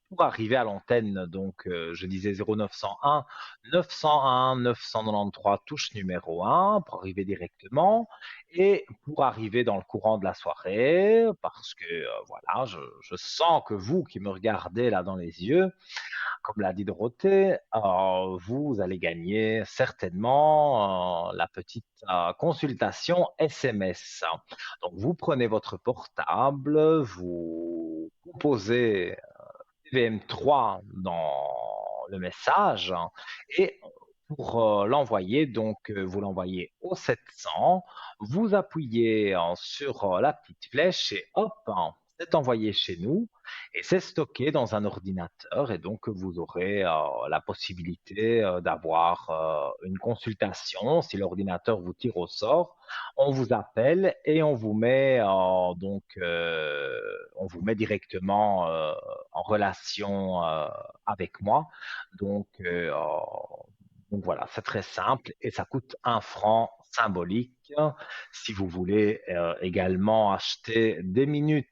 pour arriver à l'antenne, donc je disais 0901 901 993 touche numéro 1 pour arriver directement. Et pour arriver dans le courant de la soirée, parce que voilà, je sens que vous qui me regardez là dans les yeux, comme l'a dit Dorothée, vous allez gagner certainement la petite consultation SMS. Donc, vous prenez votre portable, vous composez TVM3 dans le message et pour l'envoyer, donc vous l'envoyez au 700, vous appuyez sur la petite flèche et hop, c'est envoyé chez nous et c'est stocké dans un ordinateur et donc vous aurez la possibilité d'avoir une consultation. Si l'ordinateur vous tire au sort, on vous appelle et on vous met directement en relation avec moi. Donc, voilà, c'est très simple et ça coûte 1 franc symbolique. Si vous voulez également acheter des minutes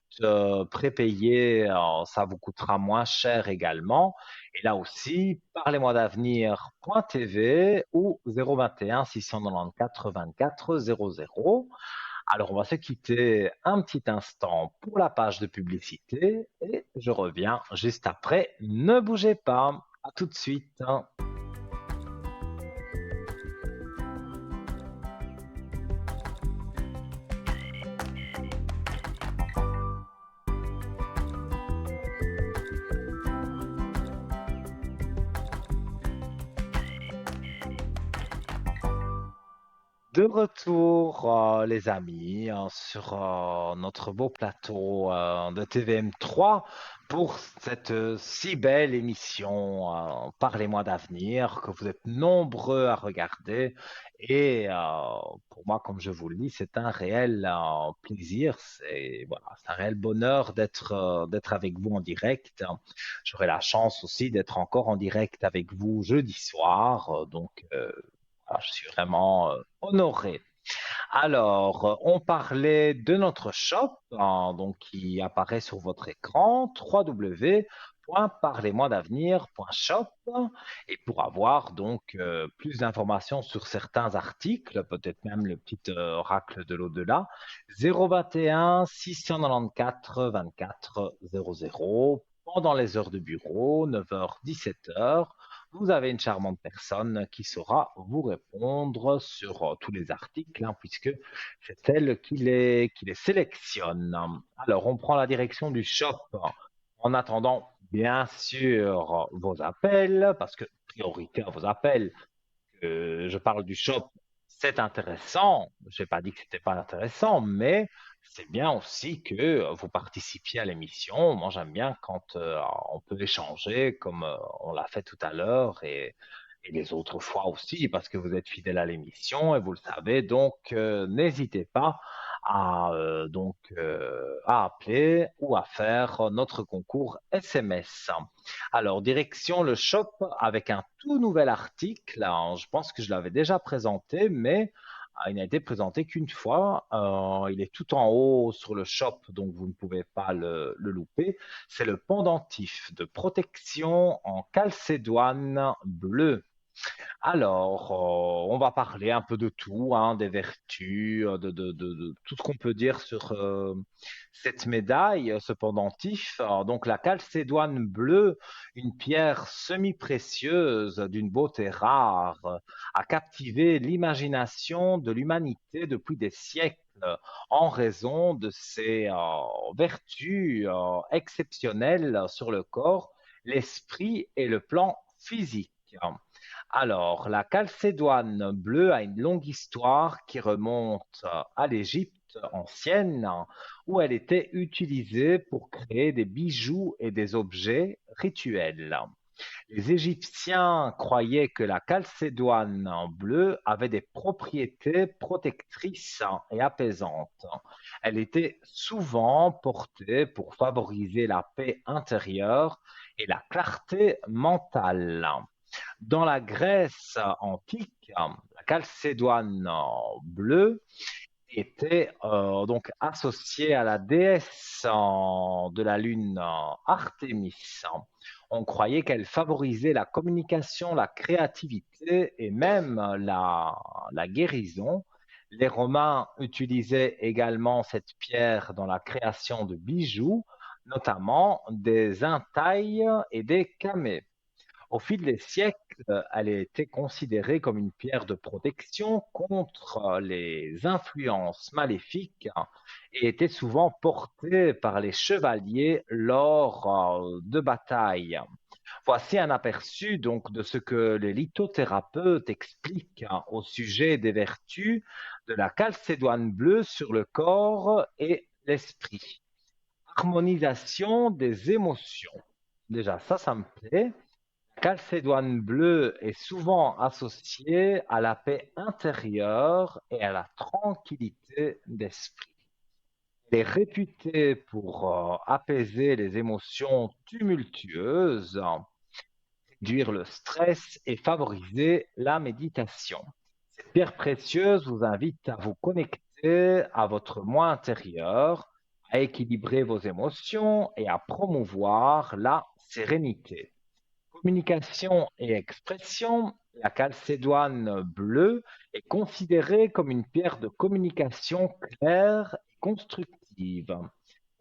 prépayées, ça vous coûtera moins cher également. Et là aussi, parlez-moi d'avenir.tv ou 021 694 24 00. Alors, on va se quitter un petit instant pour la page de publicité et je reviens juste après. Ne bougez pas. À tout de suite. De retour, les amis, sur notre beau plateau de TVM3 pour cette si belle émission Parlez-moi d'avenir que vous êtes nombreux à regarder. Et pour moi, comme je vous le dis, c'est un réel plaisir, voilà, c'est un réel bonheur d'être avec vous en direct. J'aurai la chance aussi d'être encore en direct avec vous jeudi soir, donc voilà, je suis vraiment honoré. Alors, on parlait de notre shop, donc qui apparaît sur votre écran, www.parlez-moi-d'avenir.shop et pour avoir donc plus d'informations sur certains articles, peut-être même le petit oracle de l'au-delà, 021 694 24 00 pendant les heures de bureau, 9h, 17h. Vous avez une charmante personne qui saura vous répondre sur tous les articles, hein, puisque c'est elle qui les sélectionne. Alors, on prend la direction du shop en attendant, bien sûr, vos appels, parce que priorité à vos appels. Je parle du shop, c'est intéressant. Je n'ai pas dit que c'était pas intéressant, mais c'est bien aussi que vous participiez à l'émission. Moi, j'aime bien quand on peut échanger, comme on l'a fait tout à l'heure, et les autres fois aussi, parce que vous êtes fidèle à l'émission et vous le savez. Donc, n'hésitez pas à appeler ou à faire notre concours SMS. Alors, direction le shop avec un tout nouvel article. Alors, je pense que je l'avais déjà présenté, mais il n'a été présenté qu'une fois. Il est tout en haut sur le shop, donc vous ne pouvez pas le louper. C'est le pendentif de protection en calcédoine bleue. Alors, on va parler un peu de tout, hein, des vertus, de tout ce qu'on peut dire sur cette médaille, ce pendentif. Alors, donc, la calcédoine bleue, une pierre semi-précieuse d'une beauté rare, a captivé l'imagination de l'humanité depuis des siècles en raison de ses vertus exceptionnelles sur le corps, l'esprit et le plan physique. Alors, la calcédoine bleue a une longue histoire qui remonte à l'Égypte ancienne, où elle était utilisée pour créer des bijoux et des objets rituels. Les Égyptiens croyaient que la calcédoine bleue avait des propriétés protectrices et apaisantes. Elle était souvent portée pour favoriser la paix intérieure et la clarté mentale. Dans la Grèce antique, la calcédoine bleue était donc associée à la déesse de la lune Artémis. On croyait qu'elle favorisait la communication, la créativité et même la guérison. Les Romains utilisaient également cette pierre dans la création de bijoux, notamment des intailles et des camées. Au fil des siècles, elle a été considérée comme une pierre de protection contre les influences maléfiques et était souvent portée par les chevaliers lors de batailles. Voici un aperçu donc de ce que les lithothérapeutes expliquent au sujet des vertus de la calcédoine bleue sur le corps et l'esprit. Harmonisation des émotions. Déjà, ça me plaît. Calcédoine bleue est souvent associée à la paix intérieure et à la tranquillité d'esprit. Elle est réputée pour apaiser les émotions tumultueuses, réduire le stress et favoriser la méditation. Cette pierre précieuse vous invite à vous connecter à votre moi intérieur, à équilibrer vos émotions et à promouvoir la sérénité. Communication et expression, la calcédoine bleue est considérée comme une pierre de communication claire et constructive.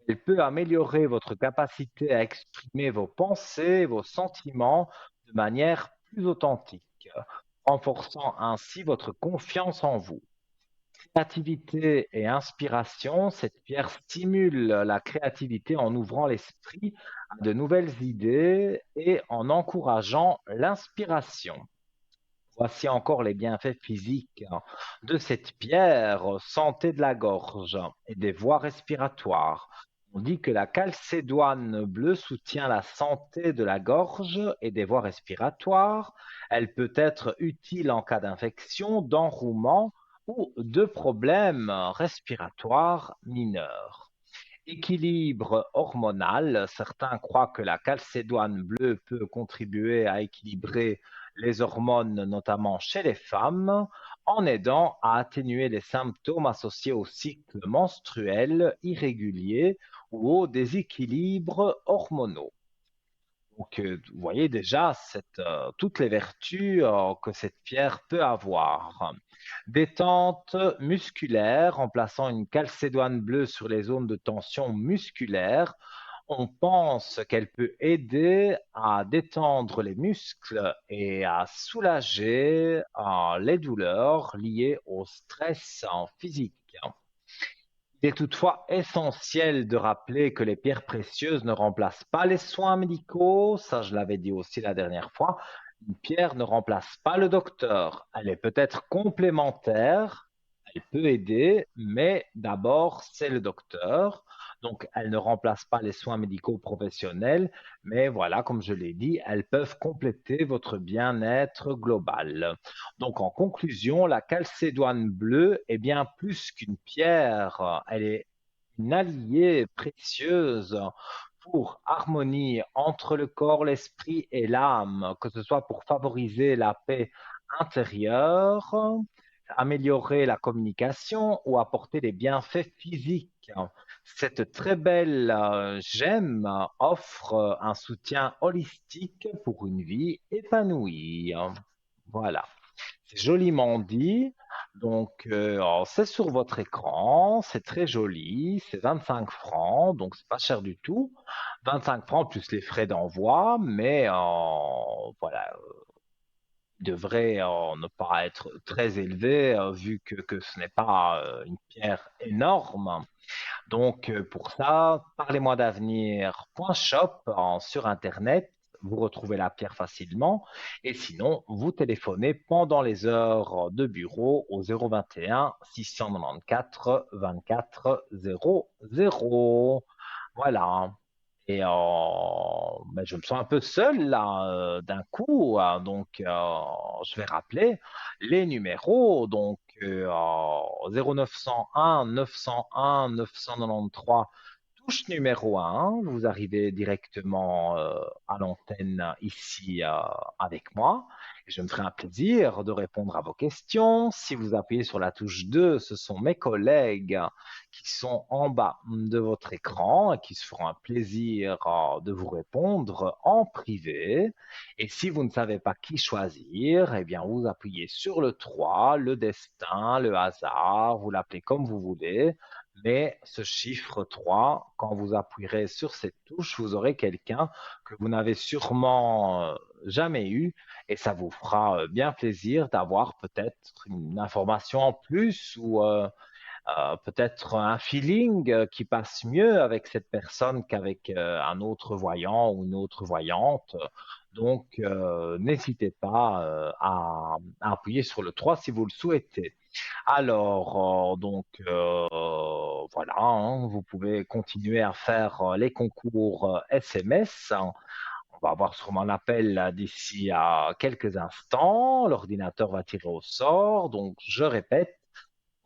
Elle peut améliorer votre capacité à exprimer vos pensées, vos sentiments de manière plus authentique, renforçant ainsi votre confiance en vous. Créativité et inspiration, cette pierre stimule la créativité en ouvrant l'esprit à de nouvelles idées et en encourageant l'inspiration. Voici encore les bienfaits physiques de cette pierre, santé de la gorge et des voies respiratoires. On dit que la calcédoine bleue soutient la santé de la gorge et des voies respiratoires. Elle peut être utile en cas d'infection, d'enrouement ou de problèmes respiratoires mineurs. Équilibre hormonal. Certains croient que la calcédoine bleue peut contribuer à équilibrer les hormones, notamment chez les femmes, en aidant à atténuer les symptômes associés au cycle menstruel irrégulier ou aux déséquilibres hormonaux. Donc, vous voyez déjà toutes les vertus que cette pierre peut avoir. Détente musculaire, en plaçant une calcédoine bleue sur les zones de tension musculaire, on pense qu'elle peut aider à détendre les muscles et à soulager les douleurs liées au stress physique. Il est toutefois essentiel de rappeler que les pierres précieuses ne remplacent pas les soins médicaux. Ça, je l'avais dit aussi la dernière fois. Une pierre ne remplace pas le docteur. Elle est peut-être complémentaire, elle peut aider, mais d'abord, c'est le docteur. Donc, elle ne remplace pas les soins médicaux professionnels, mais voilà, comme je l'ai dit, elles peuvent compléter votre bien-être global. Donc, en conclusion, la calcédoine bleue est bien plus qu'une pierre. Elle est une alliée précieuse pour harmonie entre le corps, l'esprit et l'âme, que ce soit pour favoriser la paix intérieure, améliorer la communication ou apporter des bienfaits physiques. Cette très belle gemme offre un soutien holistique pour une vie épanouie. Voilà. C'est joliment dit. Donc, alors, c'est sur votre écran, c'est très joli, c'est 25 francs, donc c'est pas cher du tout. 25 francs plus les frais d'envoi, mais voilà, il devrait ne pas être très élevé vu que ce n'est pas une pierre énorme. Donc, pour ça, parlez-moi d'avenir.shop sur Internet. Vous retrouvez la pierre facilement. Et sinon, vous téléphonez pendant les heures de bureau au 021 694 24 00. Voilà. Et ben, je me sens un peu seul là d'un coup, donc je vais rappeler les numéros. Donc 0901 901 993 touche numéro 1. Vous arrivez directement à l'antenne ici avec moi. Et je me ferai un plaisir de répondre à vos questions. Si vous appuyez sur la touche 2, ce sont mes collègues qui sont en bas de votre écran et qui se feront un plaisir de vous répondre en privé. Et si vous ne savez pas qui choisir, eh bien, vous appuyez sur le 3, le destin, le hasard, vous l'appelez comme vous voulez. Mais ce chiffre 3, quand vous appuierez sur cette touche, vous aurez quelqu'un que vous n'avez sûrement jamais eu et ça vous fera bien plaisir d'avoir peut-être une information en plus ou peut-être un feeling qui passe mieux avec cette personne qu'avec un autre voyant ou une autre voyante. Donc, n'hésitez pas à appuyer sur le 3 si vous le souhaitez. Alors, donc, voilà, hein, vous pouvez continuer à faire les concours SMS. On va avoir sûrement un appel là, d'ici à quelques instants. L'ordinateur va tirer au sort. Donc, je répète,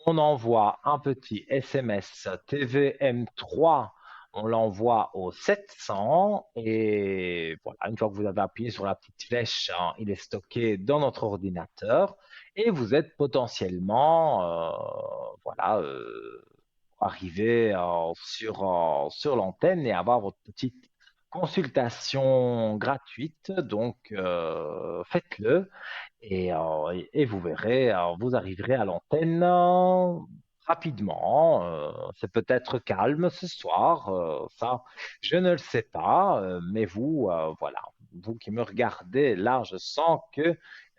on envoie un petit SMS TVM3, on l'envoie au 700 et voilà, une fois que vous avez appuyé sur la petite flèche, hein, il est stocké dans notre ordinateur et vous êtes potentiellement voilà, arriver sur l'antenne et avoir votre petite consultation gratuite. Donc, faites-le et vous verrez, vous arriverez à l'antenne rapidement. C'est peut-être calme ce soir, ça, je ne le sais pas, mais vous, voilà, vous qui me regardez là, je sens que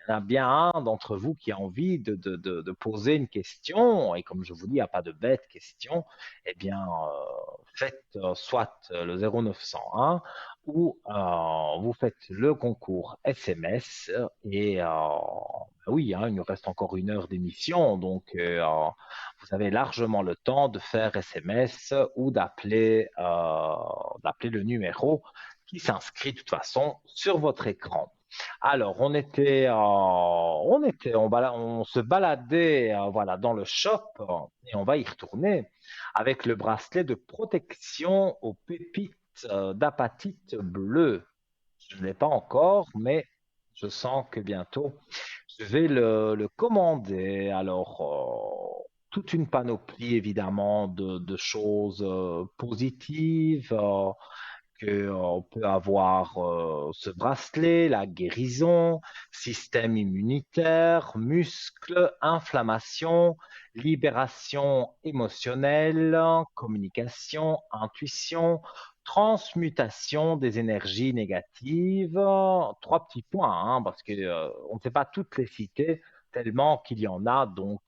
il y en a bien un d'entre vous qui a envie de poser une question, et comme je vous dis, il n'y a pas de bête question, eh bien, faites soit le 0901 ou vous faites le concours SMS et bah oui, hein, il nous reste encore 1 heure d'émission, donc vous avez largement le temps de faire SMS ou d'appeler le numéro qui s'inscrit de toute façon sur votre écran. Alors, on se baladait, voilà, dans le shop et on va y retourner avec le bracelet de protection aux pépites d'apatite bleue. Je ne l'ai pas encore, mais je sens que bientôt je vais le commander. Alors, toute une panoplie évidemment de choses positives on peut avoir ce bracelet, la guérison, système immunitaire, muscles, inflammation, libération émotionnelle, communication, intuition, transmutation des énergies négatives. Trois petits points, hein, parce que on ne sait pas toutes les citer tellement qu'il y en a. Donc,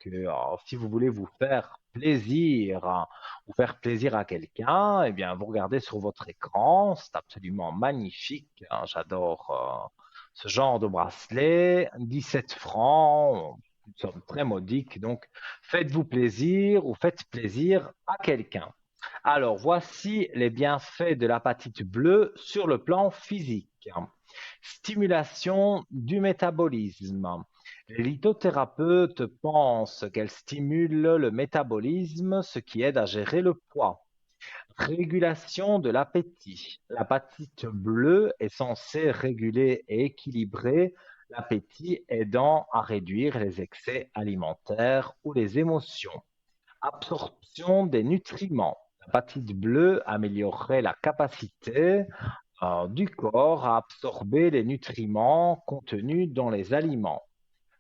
si vous voulez vous faire plaisir, hein, ou faire plaisir à quelqu'un, eh bien, vous regardez sur votre écran. C'est absolument magnifique, hein. J'adore ce genre de bracelet. 17 francs, une somme très modique. Donc, faites-vous plaisir ou faites plaisir à quelqu'un. Alors, voici les bienfaits de l'apatite bleue sur le plan physique. Stimulation du métabolisme. Les lithothérapeutes pensent qu'elle stimule le métabolisme, ce qui aide à gérer le poids. Régulation de l'appétit. L'apatite bleue est censée réguler et équilibrer l'appétit, aidant à réduire les excès alimentaires ou les émotions. Absorption des nutriments. L'apatite bleue améliorerait la capacité du corps à absorber les nutriments contenus dans les aliments.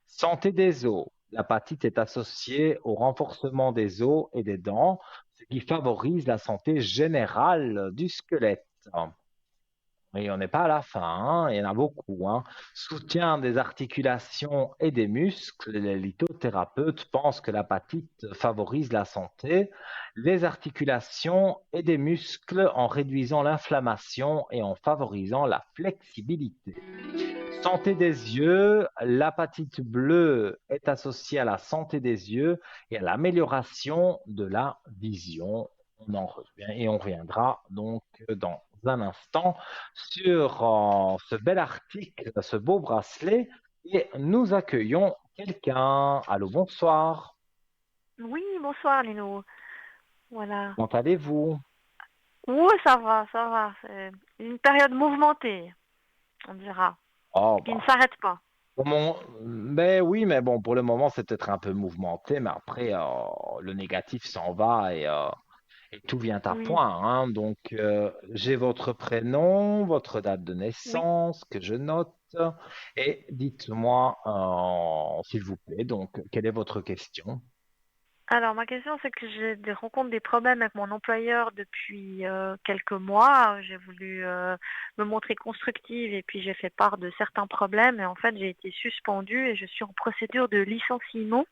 Santé des os. L'apatite est associée au renforcement des os et des dents, ce qui favorise la santé générale du squelette. Et on n'est pas à la fin, hein, il y en a beaucoup, hein. Soutien des articulations et des muscles. Les lithothérapeutes pensent que l'apatite favorise la santé, les articulations et des muscles en réduisant l'inflammation et en favorisant la flexibilité. Santé des yeux, l'apatite bleue est associée à la santé des yeux et à l'amélioration de la vision. On en revient et on reviendra donc dans un instant sur ce bel article, ce beau bracelet et nous accueillons quelqu'un. Allô, bonsoir. Oui, bonsoir Lino. Voilà. Comment allez-vous? Oui, ça va, ça va. C'est une période mouvementée, on dira, Oh, qui ne bah, s'arrête pas. ben oui, mais bon, pour le moment, c'est peut-être un peu mouvementé, mais après, le négatif s'en va et tout vient à Oui, point, hein. Donc, j'ai votre prénom, votre date de oui. naissance que je note, et dites-moi, s'il vous plaît, donc, quelle est votre question? Alors, ma question, c'est que rencontre des problèmes avec mon employeur depuis quelques mois. J'ai voulu me montrer constructive et puis j'ai fait part de certains problèmes. Et en fait, j'ai été suspendue et je suis en procédure de licenciement.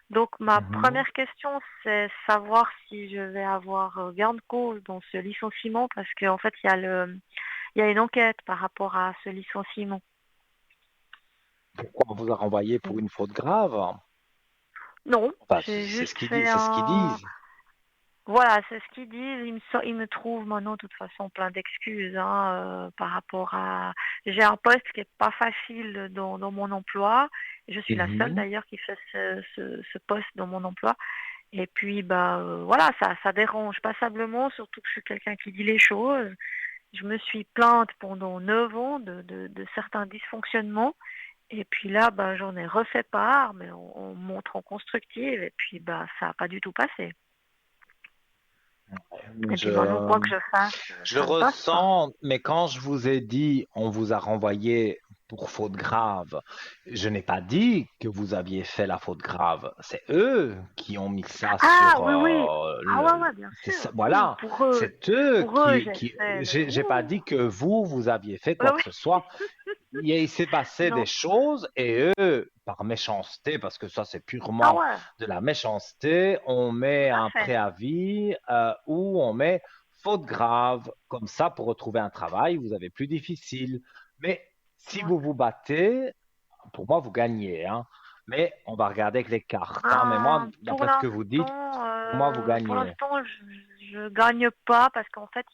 Donc, ma Mhm. première question, c'est savoir si je vais avoir gain de cause dans ce licenciement parce qu'en fait, il y a une enquête par rapport à ce licenciement. Pourquoi on vous a renvoyé pour une faute grave? Non, Enfin, j'ai c'est ce juste qu'ils fait disent, c'est ce qu'ils un... disent. Voilà, c'est ce qu'ils disent. Ils me trouvent maintenant, de toute façon, plein d'excuses hein, par rapport à... J'ai un poste qui est pas facile dans mon emploi. Je suis la seule Mhm. d'ailleurs qui fait ce poste dans mon emploi. Et puis, bah, voilà, ça dérange passablement, surtout que je suis quelqu'un qui dit les choses. Je me suis plainte pendant 9 ans de certains dysfonctionnements. Et puis là, bah, j'en ai refait part, mais en montrant constructive. Et puis, bah, ça n'a pas du tout passé. Et puis maintenant, quoi que Je, je fasse, je ça ne passe pas. ressens, mais quand je vous ai dit on vous a renvoyé pour faute grave, je n'ai pas dit que vous aviez fait la faute grave. C'est eux qui ont mis ça Ah, sur oui, oui. Ah ouais, ouais, bien sûr. Oui, voilà, c'est eux pour eux, j'ai qui fait le j'ai pas tour. dit que vous aviez fait Oui, quoi que oui. ce soit. Il s'est passé des Non. choses et eux, par méchanceté, parce que ça c'est Ah purement ouais, de la méchanceté, on tout met à un fait. préavis où on met faute grave, comme ça pour retrouver un travail, vous avez plus difficile. Mais si Ouais. vous vous battez, pour moi vous gagnez, hein. Mais on va regarder avec les cartes, hein. Mais moi, Ben, d'après ce que vous dites, pour moi vous pour gagnez. l'instant, je gagne pas parce qu'en fait,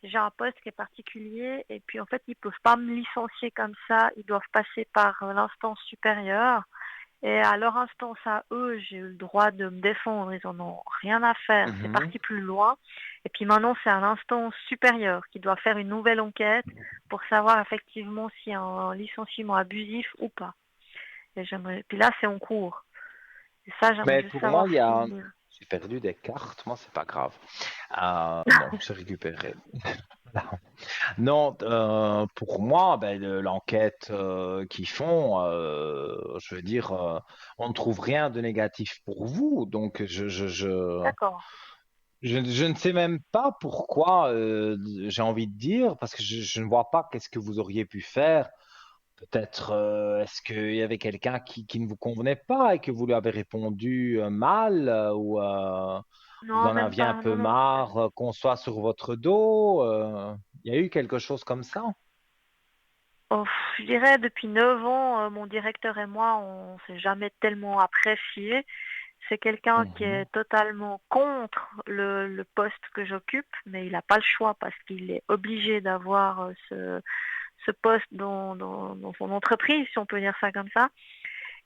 j'ai un poste qui est particulier et puis en fait, ils peuvent pas me licencier comme ça. Ils doivent passer par l'instance supérieure. Et à leur instance à eux, j'ai eu le droit de me défendre, ils en ont rien à faire, c'est Mhm. parti plus loin. Et puis maintenant, c'est à l'instance supérieure qui doit faire une nouvelle enquête pour savoir effectivement s'il y a un licenciement abusif ou pas. Puis là, c'est en cours. Et ça, j'aimerais Mais juste pour moi, savoir il y si... a... J'ai perdu des cartes, moi c'est pas grave. Bon, j'ai récupéré. Non, pour moi, ben, l'enquête qu'ils font, je veux dire, on ne trouve rien de négatif pour vous. Donc, D'accord. je ne sais même pas pourquoi, j'ai envie de dire, parce que je ne vois pas qu'est-ce que vous auriez pu faire. Peut-être, est-ce qu'il y avait quelqu'un qui ne vous convenait pas et que vous lui avez répondu mal, ou vous Non, en même aviez un pas. peu Non, non. marre qu'on soit sur votre dos? Il y a eu quelque chose comme ça? Oh, je dirais depuis 9 ans, mon directeur et moi, on s'est jamais tellement appréciés. C'est quelqu'un qui est Mhm, totalement contre le poste que j'occupe, mais il n'a pas le choix parce qu'il est obligé d'avoir ce poste dans son entreprise, si on peut dire ça comme ça.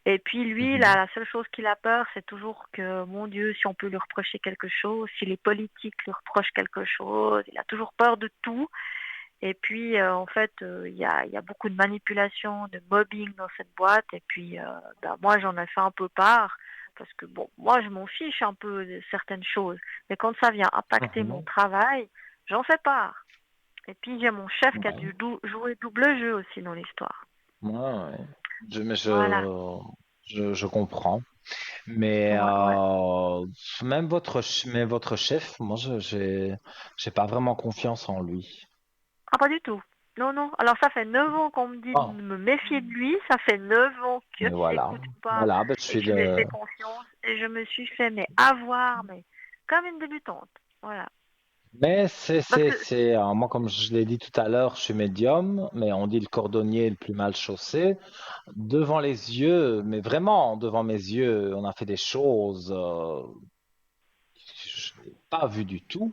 Et puis lui, mhm, la seule chose qu'il a peur, c'est toujours que, mon Dieu, si on peut lui reprocher quelque chose, si les politiques lui reprochent quelque chose, il a toujours peur de tout. Et puis, en fait, il y a beaucoup de manipulation, de mobbing dans cette boîte. Et puis, bah, moi, j'en ai fait un peu part. Parce que, bon, moi, je m'en fiche un peu de certaines choses. Mais quand ça vient impacter mon mhm. travail, j'en fais part. Et puis, j'ai mon chef qui a Ouais, dû jouer double jeu aussi dans l'histoire. ouais, ouais. Mais Voilà. je comprends. Mais Ouais, ouais. même votre chef, moi, j'ai pas vraiment confiance en lui. Ah, pas du tout. Non, non. Alors, ça fait 9 ans qu'on me dit de Ah, me méfier de lui. Ça fait 9 ans que mais voilà. j'écoute pas Voilà, ben, je et suis que je lui ai le. fait confiance. Et je me suis fait, mais avoir, mais comme une débutante. Voilà. Mais Parce que, moi, comme je l'ai dit tout à l'heure, je suis médium, mais on dit le cordonnier est le plus mal chaussé. Devant les yeux, mais vraiment devant mes yeux, on a fait des choses que je n'ai pas vues du tout.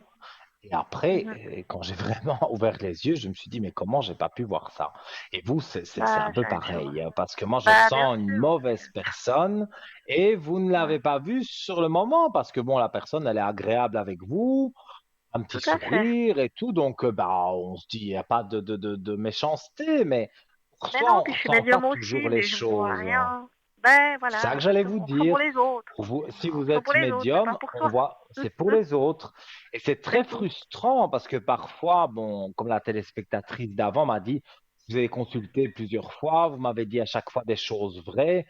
Et après, mhm. quand j'ai vraiment ouvert les yeux, je me suis dit, mais comment j'ai pas pu voir ça? Et vous, c'est un Bah, peu je- pareil, hein, parce que moi, je bah, bien sens une sûr. mauvaise personne et vous ne Ouais. l'avez pas vue sur le moment, parce que bon, la personne, elle est agréable avec vous, un petit Tout à fait. sourire et tout, donc bah, on se dit, il n'y a pas de méchanceté, mais Mais non, parfois, on puis je suis ressent pas médium aussi, toujours les mais je vois choses, hein. rien. Ben, C'est ça voilà. que Parce j'allais vous qu'on sent pour dire. les autres. Pour vous, si On vous sent êtes pour les autres, mais pas médium, pour on soi. voit, c'est pour les autres. Et c'est très C'est tout. frustrant parce que parfois, bon, comme la téléspectatrice d'avant m'a dit, vous avez consulté plusieurs fois, vous m'avez dit à chaque fois des choses vraies.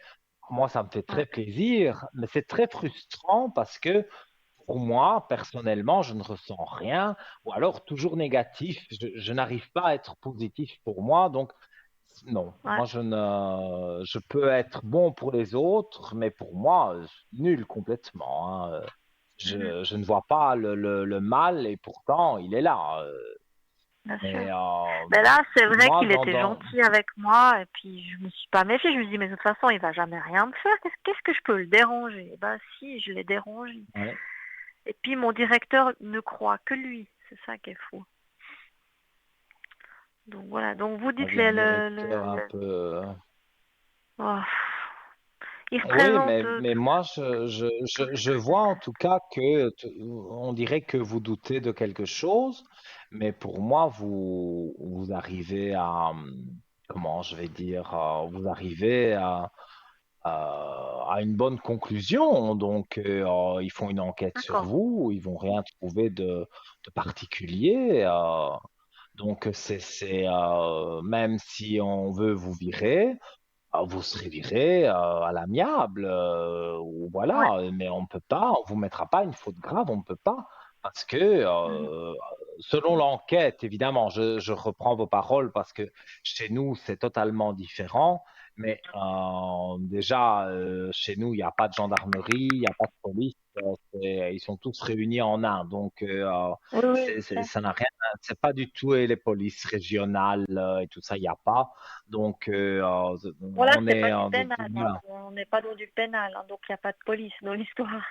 Moi, ça me fait Ouais. très plaisir, mais c'est très frustrant parce que pour moi, personnellement, je ne ressens rien ou alors toujours négatif. Je n'arrive pas à être positif pour moi. Donc, non, Ouais. je peux être bon pour les autres, mais pour moi, nul complètement, hein. Mhm. Je ne vois pas le mal et pourtant, il est là. Bien sûr. Mais Mais là, c'est vrai moi, qu'il était gentil avec moi, et puis je me suis pas méfiée. Je me dis, mais de toute façon, il va jamais rien me faire. Qu'est-ce que je peux le déranger? Eh ben, si, je l'ai dérangé. ouais, Et puis, mon directeur ne croit que lui. C'est ça qui est fou. Donc, voilà. Donc, vous moi, dites j'ai un directeur un peu. oh. Il se Oui, présente. mais moi, je vois en tout cas que on dirait que vous doutez de quelque chose, mais pour moi, vous arrivez à, comment je vais dire, vous arrivez à une bonne conclusion. Donc, ils font une enquête sur D'accord. vous, ils vont rien trouver de particulier. Donc, même si on veut vous virer, vous serez viré à l'amiable, ou Ouais. voilà, mais on ne peut pas, on vous mettra pas une faute grave, on ne peut pas, parce que Mhm. selon l'enquête, évidemment, je reprends vos paroles parce que chez nous c'est totalement différent, mais déjà chez nous il n'y a pas de gendarmerie, il n'y a pas de police, ils sont tous réunis en un, donc Oui, oui, je sais. ça n'a rien, c'est pas du tout les polices régionales et tout ça, il n'y a pas. Donc, Voilà, on c'est est, pas du pénal, hein. voilà. On n'est pas dans du pénal, hein, donc il n'y a pas de police dans l'histoire.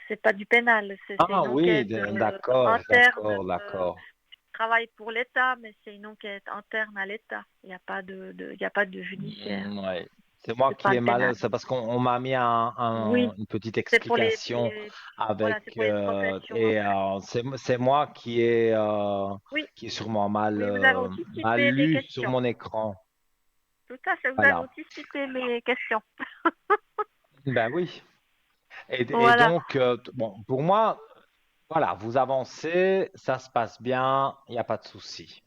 C'est pas du pénal, c'est Ah une oui, enquête d'accord, interne. d'accord, d'accord. Je travaille pour l'État, mais c'est une enquête interne à l'État. Il n'y a pas il y a pas de judiciaire. Ouais. C'est moi C'est pas qui le ai mal, pénal. c'est parce qu'on m'a mis Oui, une petite c'est pour explication voilà, c'est avec, pour les professions et après. c'est moi Oui, qui est sûrement oui, vous avez mal anticipé mes lu sur questions. mon écran. Tout à fait, vous avez Voilà. anticipé mes questions. Ben oui. Et Voilà. donc, bon, pour moi. Voilà, vous avancez, ça se passe bien, il n'y a pas de souci.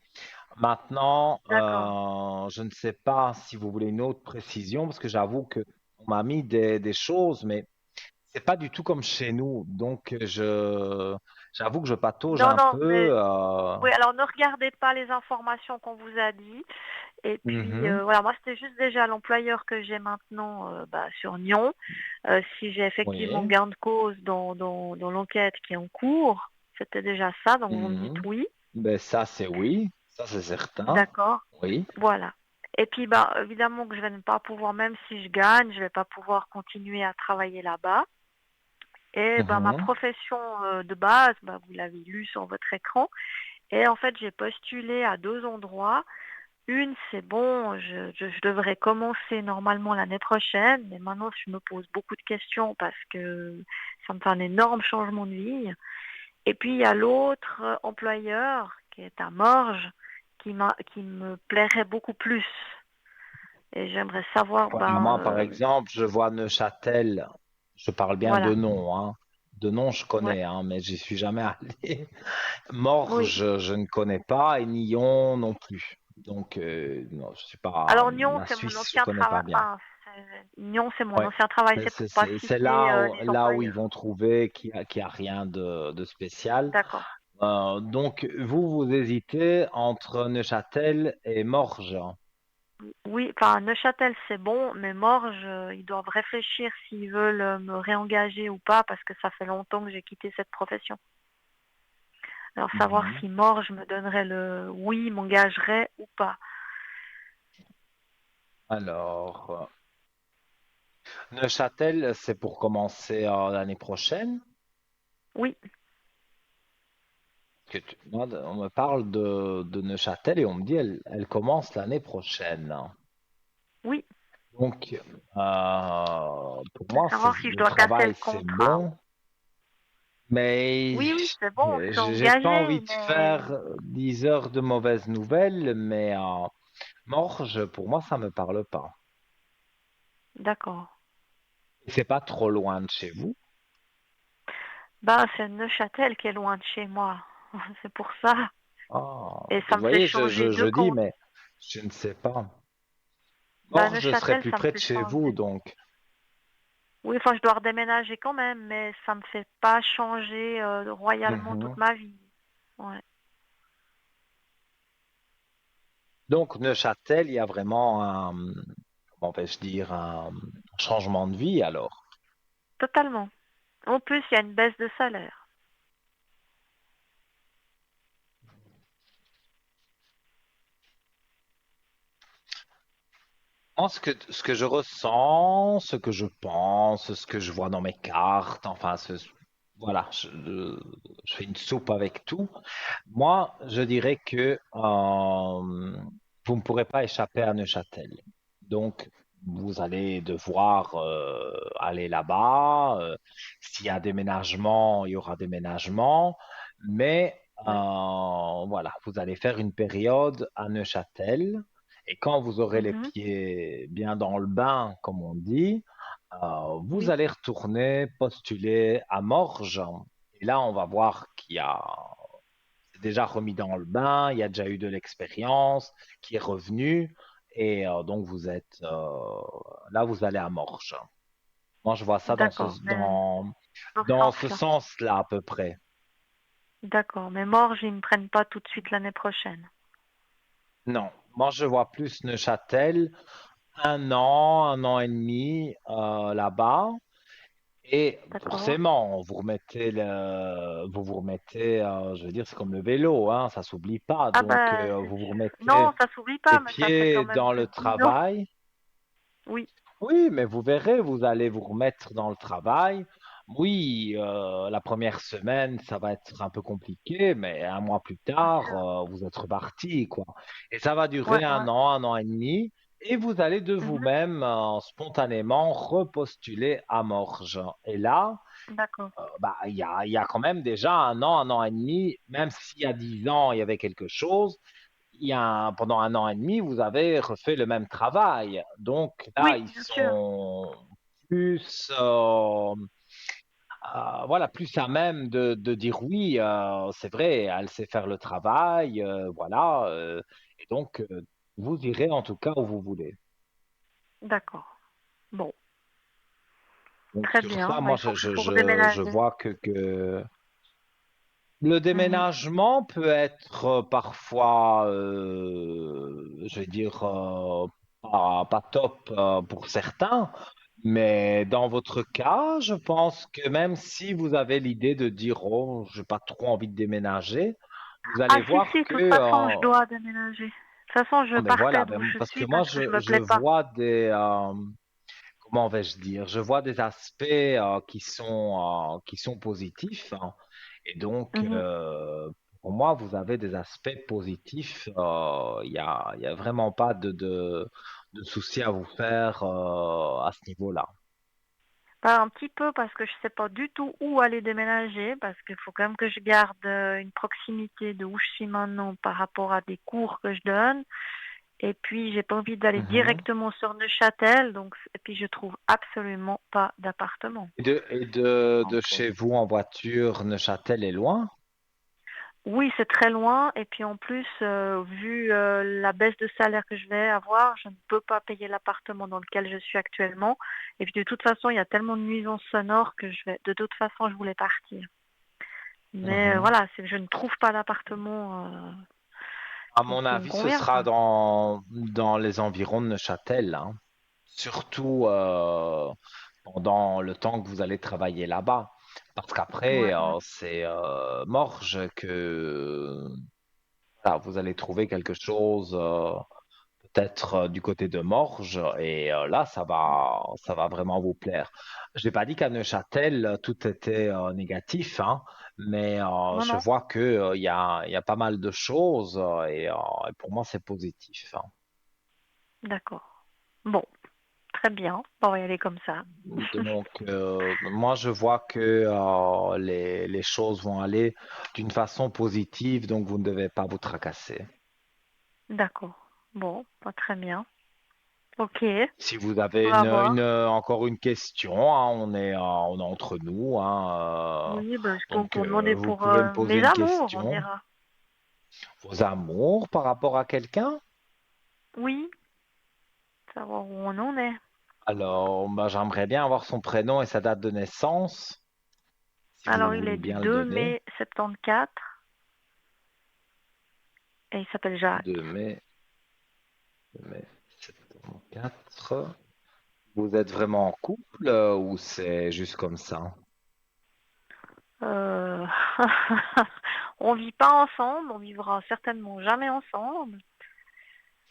Maintenant, D'accord. je ne sais pas si vous voulez une autre précision, parce que j'avoue que on m'a mis des choses, mais c'est pas du tout comme chez nous. Donc, j'avoue que je patauge Non, un non, peu. mais oui, alors ne regardez pas les informations qu'on vous a dit. Et puis Mhm, voilà, moi c'était juste déjà l'employeur que j'ai maintenant sur Nyon. Si j'ai effectivement oui. gain de cause dans l'enquête qui est en cours, c'était déjà ça, donc vous me dites Mhm. oui. Ben ça, c'est oui, ça c'est certain. D'accord. Oui. Voilà. Et puis bah évidemment que je vais ne pas pouvoir, même si je gagne, je vais pas pouvoir continuer à travailler là-bas. Et ben ma Mhm. profession de base, bah, vous l'avez lu sur votre écran. Et en fait j'ai postulé à deux endroits. Une, c'est bon, je devrais commencer normalement l'année prochaine, mais maintenant je me pose beaucoup de questions parce que ça me fait un énorme changement de vie. Et puis il y a l'autre employeur qui est à Morges qui me plairait beaucoup plus. Et j'aimerais savoir, Voilà, moi, par exemple, je vois Neuchâtel, je parle bien de voilà, nom, hein. De nom, je ouais, connais, hein, mais j'y suis jamais allé. oui. Morges, je ne connais pas, et Nyon non plus. Donc, non, je suis pas Alors Nyon, la c'est mon Suisse, je ancien connais pas travail, bien. enfin, Nyon, c'est mon Ouais, ancien travail, mais c'est pour pas c'est citer les là où ils employeurs. vont trouver qu'il y a rien de spécial. D'accord. Donc, vous hésitez entre Neuchâtel et Morges. Oui, enfin, Neuchâtel, c'est bon, mais Morges, ils doivent réfléchir s'ils veulent me réengager ou pas, parce que ça fait longtemps que j'ai quitté cette profession. Alors, savoir Mhm. si Morges me donnerait le oui, m'engagerait ou pas. Alors, Neuchâtel, c'est pour commencer l'année prochaine. Oui, Moi, on me parle de Neuchâtel et on me dit elle commence l'année prochaine. oui, Donc, pour moi, savoir si je le dois casser travail, le c'est contrat. bon, mais Oui, oui, c'est bon, je suis j'ai pas envie engagée, de mais faire 10 heures de mauvaises nouvelles, mais Morges, pour moi, ça me parle pas. d'accord. C'est pas trop loin de chez vous. Bah, c'est Neuchâtel qui est loin de chez moi. C'est pour ça. Ah, Et ça vous me fait voyez, changer je deux dis, comptes. mais je ne sais pas. Bah, Morges serait Neuchâtel, plus ça me près de fait chez vous, changer. donc. Oui, enfin, je dois redéménager quand même, mais ça me fait pas changer royalement toute Mhm. ma vie. Ouais. Donc, Neuchâtel, il y a vraiment un, comment vais-je dire, un changement de vie alors. Totalement. En plus, il y a une baisse de salaire. Moi, ce que je ressens, ce que je pense, ce que je vois dans mes cartes, enfin, voilà, je fais une soupe avec tout. Moi, je dirais que vous ne pourrez pas échapper à Neuchâtel. Donc, vous allez devoir aller là-bas. S'il y a déménagement, il y aura déménagement. Mais Ouais. voilà, vous allez faire une période à Neuchâtel. Et quand vous aurez les Mhm. pieds bien dans le bain, comme on dit, vous Oui, allez retourner postuler à Morges. Et là, on va voir qu'il y a c'est déjà remis dans le bain, il y a déjà eu de l'expérience, qui est revenu, et donc là, vous allez à Morges. Moi, je vois ça d'accord. Mais dans ce dans ce sens-là. sens-là à peu près. D'accord. Mais Morges, ils ne me prennent pas tout de suite l'année prochaine. Non, moi, je vois plus Neuchâtel, un an et demi là-bas. Et D'accord. forcément, vous vous remettez, je veux dire, c'est comme le vélo, hein, ça s'oublie pas. Ah Donc, bah, vous vous remettez non, ça s'oublie les pas, mais ça fait quand pieds même dans plus le de 10 ans. travail. Oui, Oui, mais vous verrez, vous allez vous remettre dans le travail. Oui, la première semaine, ça va être un peu compliqué, mais un mois plus bien tard, sûr. vous êtes reparti, quoi. Et ça va durer Ouais, ouais. un an et demi, et vous allez de Mhm. vous-même, spontanément, repostuler à Morges. Et là, D'accord. bah, il y a quand même déjà un an et demi, même s'il y a 10 ans, il y avait quelque chose, pendant un an et demi, vous avez refait le même travail. Donc là, Oui, ils bien sûr. sont plus, voilà, plus à même de dire oui, c'est vrai, elle sait faire le travail, voilà, et donc vous irez en tout cas où vous voulez. D'accord. Bon, Donc très sur bien. ça, Bah, moi, il faut que pour je déménager. vois que le Mhm. déménagement peut être parfois, je vais dire, pas top pour certains, mais dans votre cas, je pense que même si vous avez l'idée de dire, oh, j'ai pas trop envie de déménager, vous allez Ah si, voir si, de que, toute façon, je dois déménager. De toute façon, je ah, ben voilà, partais d'où ben, je parce que suis moi, parce que je me je plais pas. vois des, comment vais-je dire, je vois des aspects qui sont positifs, hein. Et donc, Mhm. pour moi, vous avez des aspects positifs. Il y a vraiment pas de souci à vous faire à ce niveau-là. Bah, un petit peu parce que je sais pas du tout où aller déménager parce qu'il faut quand même que je garde une proximité de où je suis maintenant par rapport à des cours que je donne. Et puis, j'ai pas envie d'aller Mhm. directement sur Neuchâtel, donc, et puis je trouve absolument pas d'appartement. Et Donc, de chez vous en voiture, Neuchâtel est loin? oui, c'est très loin. Et puis en plus, vu la baisse de salaire que je vais avoir, je ne peux pas payer l'appartement dans lequel je suis actuellement. Et puis de toute façon, il y a tellement de nuisances sonores que de toute façon, je voulais partir. Mais Mhm. voilà, je ne trouve pas d'appartement À mon qui me avis, ce convient, sera quoi. dans les environs de Neuchâtel, hein. Surtout pendant le temps que vous allez travailler là-bas. Parce Ouais, qu'après, c'est Morges que voilà, vous allez trouver quelque chose peut-être du côté de Morges et là, ça va vraiment vous plaire. Je n'ai pas dit qu'à Neuchâtel, tout était négatif, hein, mais non, je non, vois que, il y a pas mal de choses et pour moi, c'est positif, hein. d'accord. Bon, très bien. On va y aller comme ça. Donc, moi, je vois que les choses vont aller d'une façon positive, donc vous ne devez pas vous tracasser. D'accord. Bon, pas très bien. Ok, Si vous avez on va voir. encore une question, hein, on est entre nous, hein, Oui, ben, je peux donc pour demander vous pour pouvez me poser mes une amours, on question. dira. Vos amours par rapport à quelqu'un? Oui, savoir où on en est. Alors, bah, j'aimerais bien avoir son prénom et sa date de naissance, si vous Alors, il est voulez du bien le 2 donner. mai 74 et il s'appelle Jacques. 2 mai, 2 mai 74. Vous êtes vraiment en couple ou c'est juste comme ça? Euh... on vit pas ensemble, on vivra certainement jamais ensemble,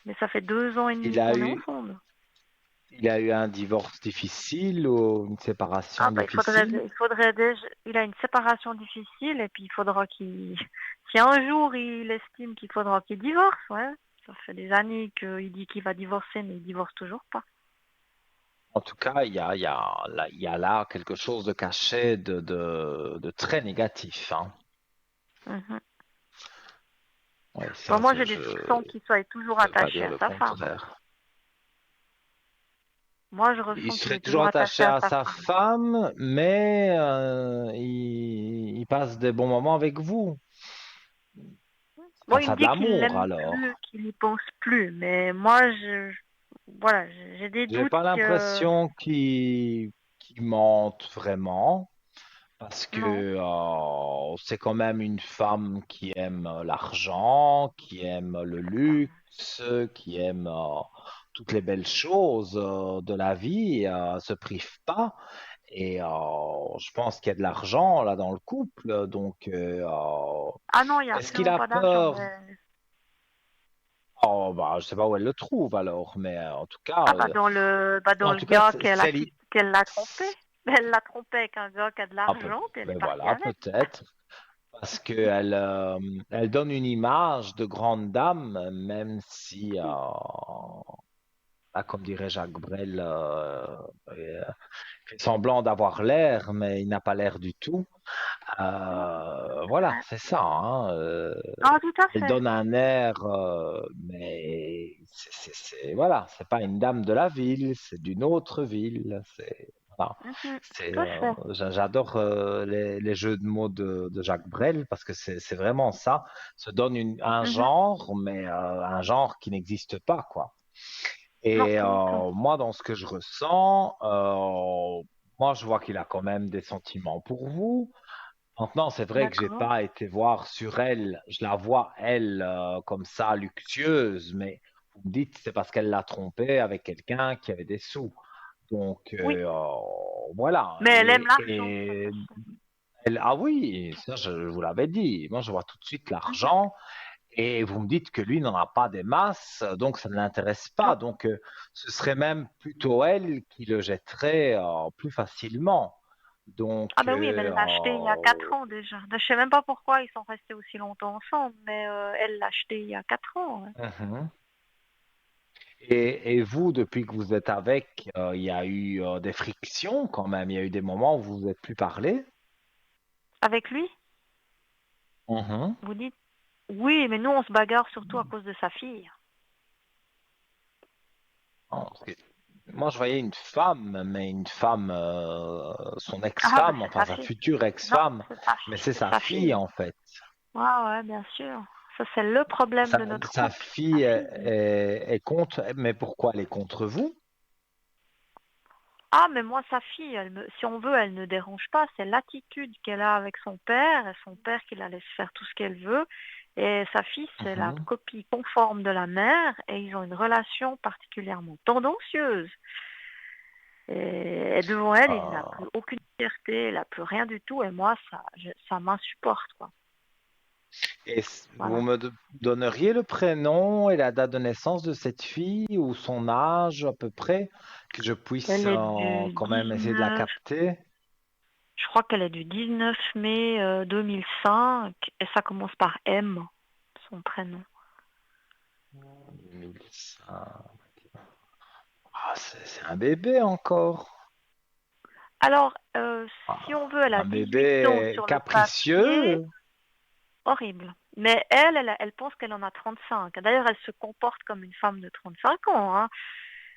mais ça fait 2 ans et demi Il a qu'on est eu, ensemble. il a eu un divorce difficile ou une Ah séparation bah difficile? il faudrait déjà, il a une séparation difficile et puis il faudra si un jour il estime qu'il faudra qu'il divorce, ouais. Ça fait des années qu'il dit qu'il va divorcer, mais il divorce toujours pas. En tout cas, il y a là quelque chose de caché, de très négatif, hein. Mhm. Oui, Bon, ça, moi j'ai des soupçons qu'il soit toujours je vais pas attaché dire à le sa femme. contraire. Moi je Il ressens qu'il serait est toujours toujours attaché attaché à à sa sa femme. femme, mais il passe des bons moments avec vous. C'est Bon, pas il me ça de dit qu'il l'amour, l'aime plus, alors. qu'il y pense plus, mais moi voilà, j'ai des J'ai doutes pas que l'impression qu'il mente vraiment. Parce non. que c'est quand même une femme qui aime l'argent, qui aime le luxe, qui aime toutes les belles choses de la vie, se prive pas. Et je pense qu'il y a de l'argent là dans le couple. Donc, Ah non, il y a est-ce qu'il absolument a pas d'argent, peur? mais Oh, bah, je sais pas où elle le trouve alors, mais ah bah dans en le tout cas, gars c'est qu'elle l'a trompé. Elle l'a trompé avec un gars qui a de ah, l'argent, puis elle est ben partie voilà, avec. peut-être. Parce qu'elle elle donne une image de grande dame, même si, comme dirait Jacques Brel, fait semblant d'avoir l'air, mais il n'a pas l'air du tout. Non, Voilà, ouais. c'est ça, hein, Ah, tout à elle fait. donne un air, mais voilà, c'est pas une dame de la ville, c'est d'une autre ville. C'est Voilà. Mhm. C'est, Tout à fait. j'adore les jeux de mots de Jacques Brel parce que c'est vraiment ça. Se donne un Mhm. genre, mais un genre qui n'existe pas, quoi. Non, Et pas du tout. moi, dans ce que je ressens, moi, je vois qu'il a quand même des sentiments pour vous. Maintenant, c'est vrai que j'ai D'accord. pas été voir sur elle. Je la vois, elle, comme ça, luxueuse, mais vous me dites c'est parce qu'elle l'a trompé avec quelqu'un qui avait des sous. Donc, Oui, voilà. mais elle aime l'argent, ça Et c'est sûr. ah oui, ça, je vous l'avais dit. Moi, je vois tout de suite Mhm. l'argent. Et vous me dites que lui n'en a pas des masses, donc ça ne l'intéresse pas. Non. Donc, ce serait même plutôt elle qui le jetterait plus facilement. Donc, Ah ben oui, mais elle l'a acheté il y a 4 ans déjà. Je sais même pas pourquoi ils sont restés aussi longtemps ensemble, mais elle l'a acheté il y a 4 ans, ouais. mhm. Et vous, depuis que vous êtes avec, il y a eu des frictions quand même. Il y a eu des moments où vous vous êtes plus parlé. Avec lui, Mhm. vous dites? Oui, mais nous on se bagarre surtout à cause de sa fille. Non, parce que moi, je voyais une femme, mais une femme, son Ah ben ex-femme, c'est enfin sa sa fille. future Non, ex-femme, mais c'est c'est sa sa fille fille. en fait. Ouais, ouais, bien sûr. Ça c'est le problème Sa, de notre sa couple. Sa fille fille. est contre, mais pourquoi elle est contre vous? Ah, mais moi, sa fille, si on veut, elle ne dérange pas. C'est l'attitude qu'elle a avec son père, et son père qui la laisse faire tout ce qu'elle veut. Et sa fille, c'est la Mhm. copie conforme de la mère, et ils ont une relation particulièrement tendancieuse. Et devant elle, il n'a Euh, plus aucune fierté, il n'a plus rien du tout, et moi, ça m'insupporte, quoi. vous Voilà. me donneriez le prénom et la date de naissance de cette fille ou son âge à peu près, que je puisse Elle est du quand même essayer de la 19, capter? je crois qu'elle est du 19 mai 2005, et ça commence par M, son prénom. 2005. Ah, c'est un bébé encore. Alors, si Ah, on veut, elle a un 18 ans bébé sur le papier, capricieux. horrible. Mais elle pense qu'elle en a 35. D'ailleurs, elle se comporte comme une femme de 35 ans, hein.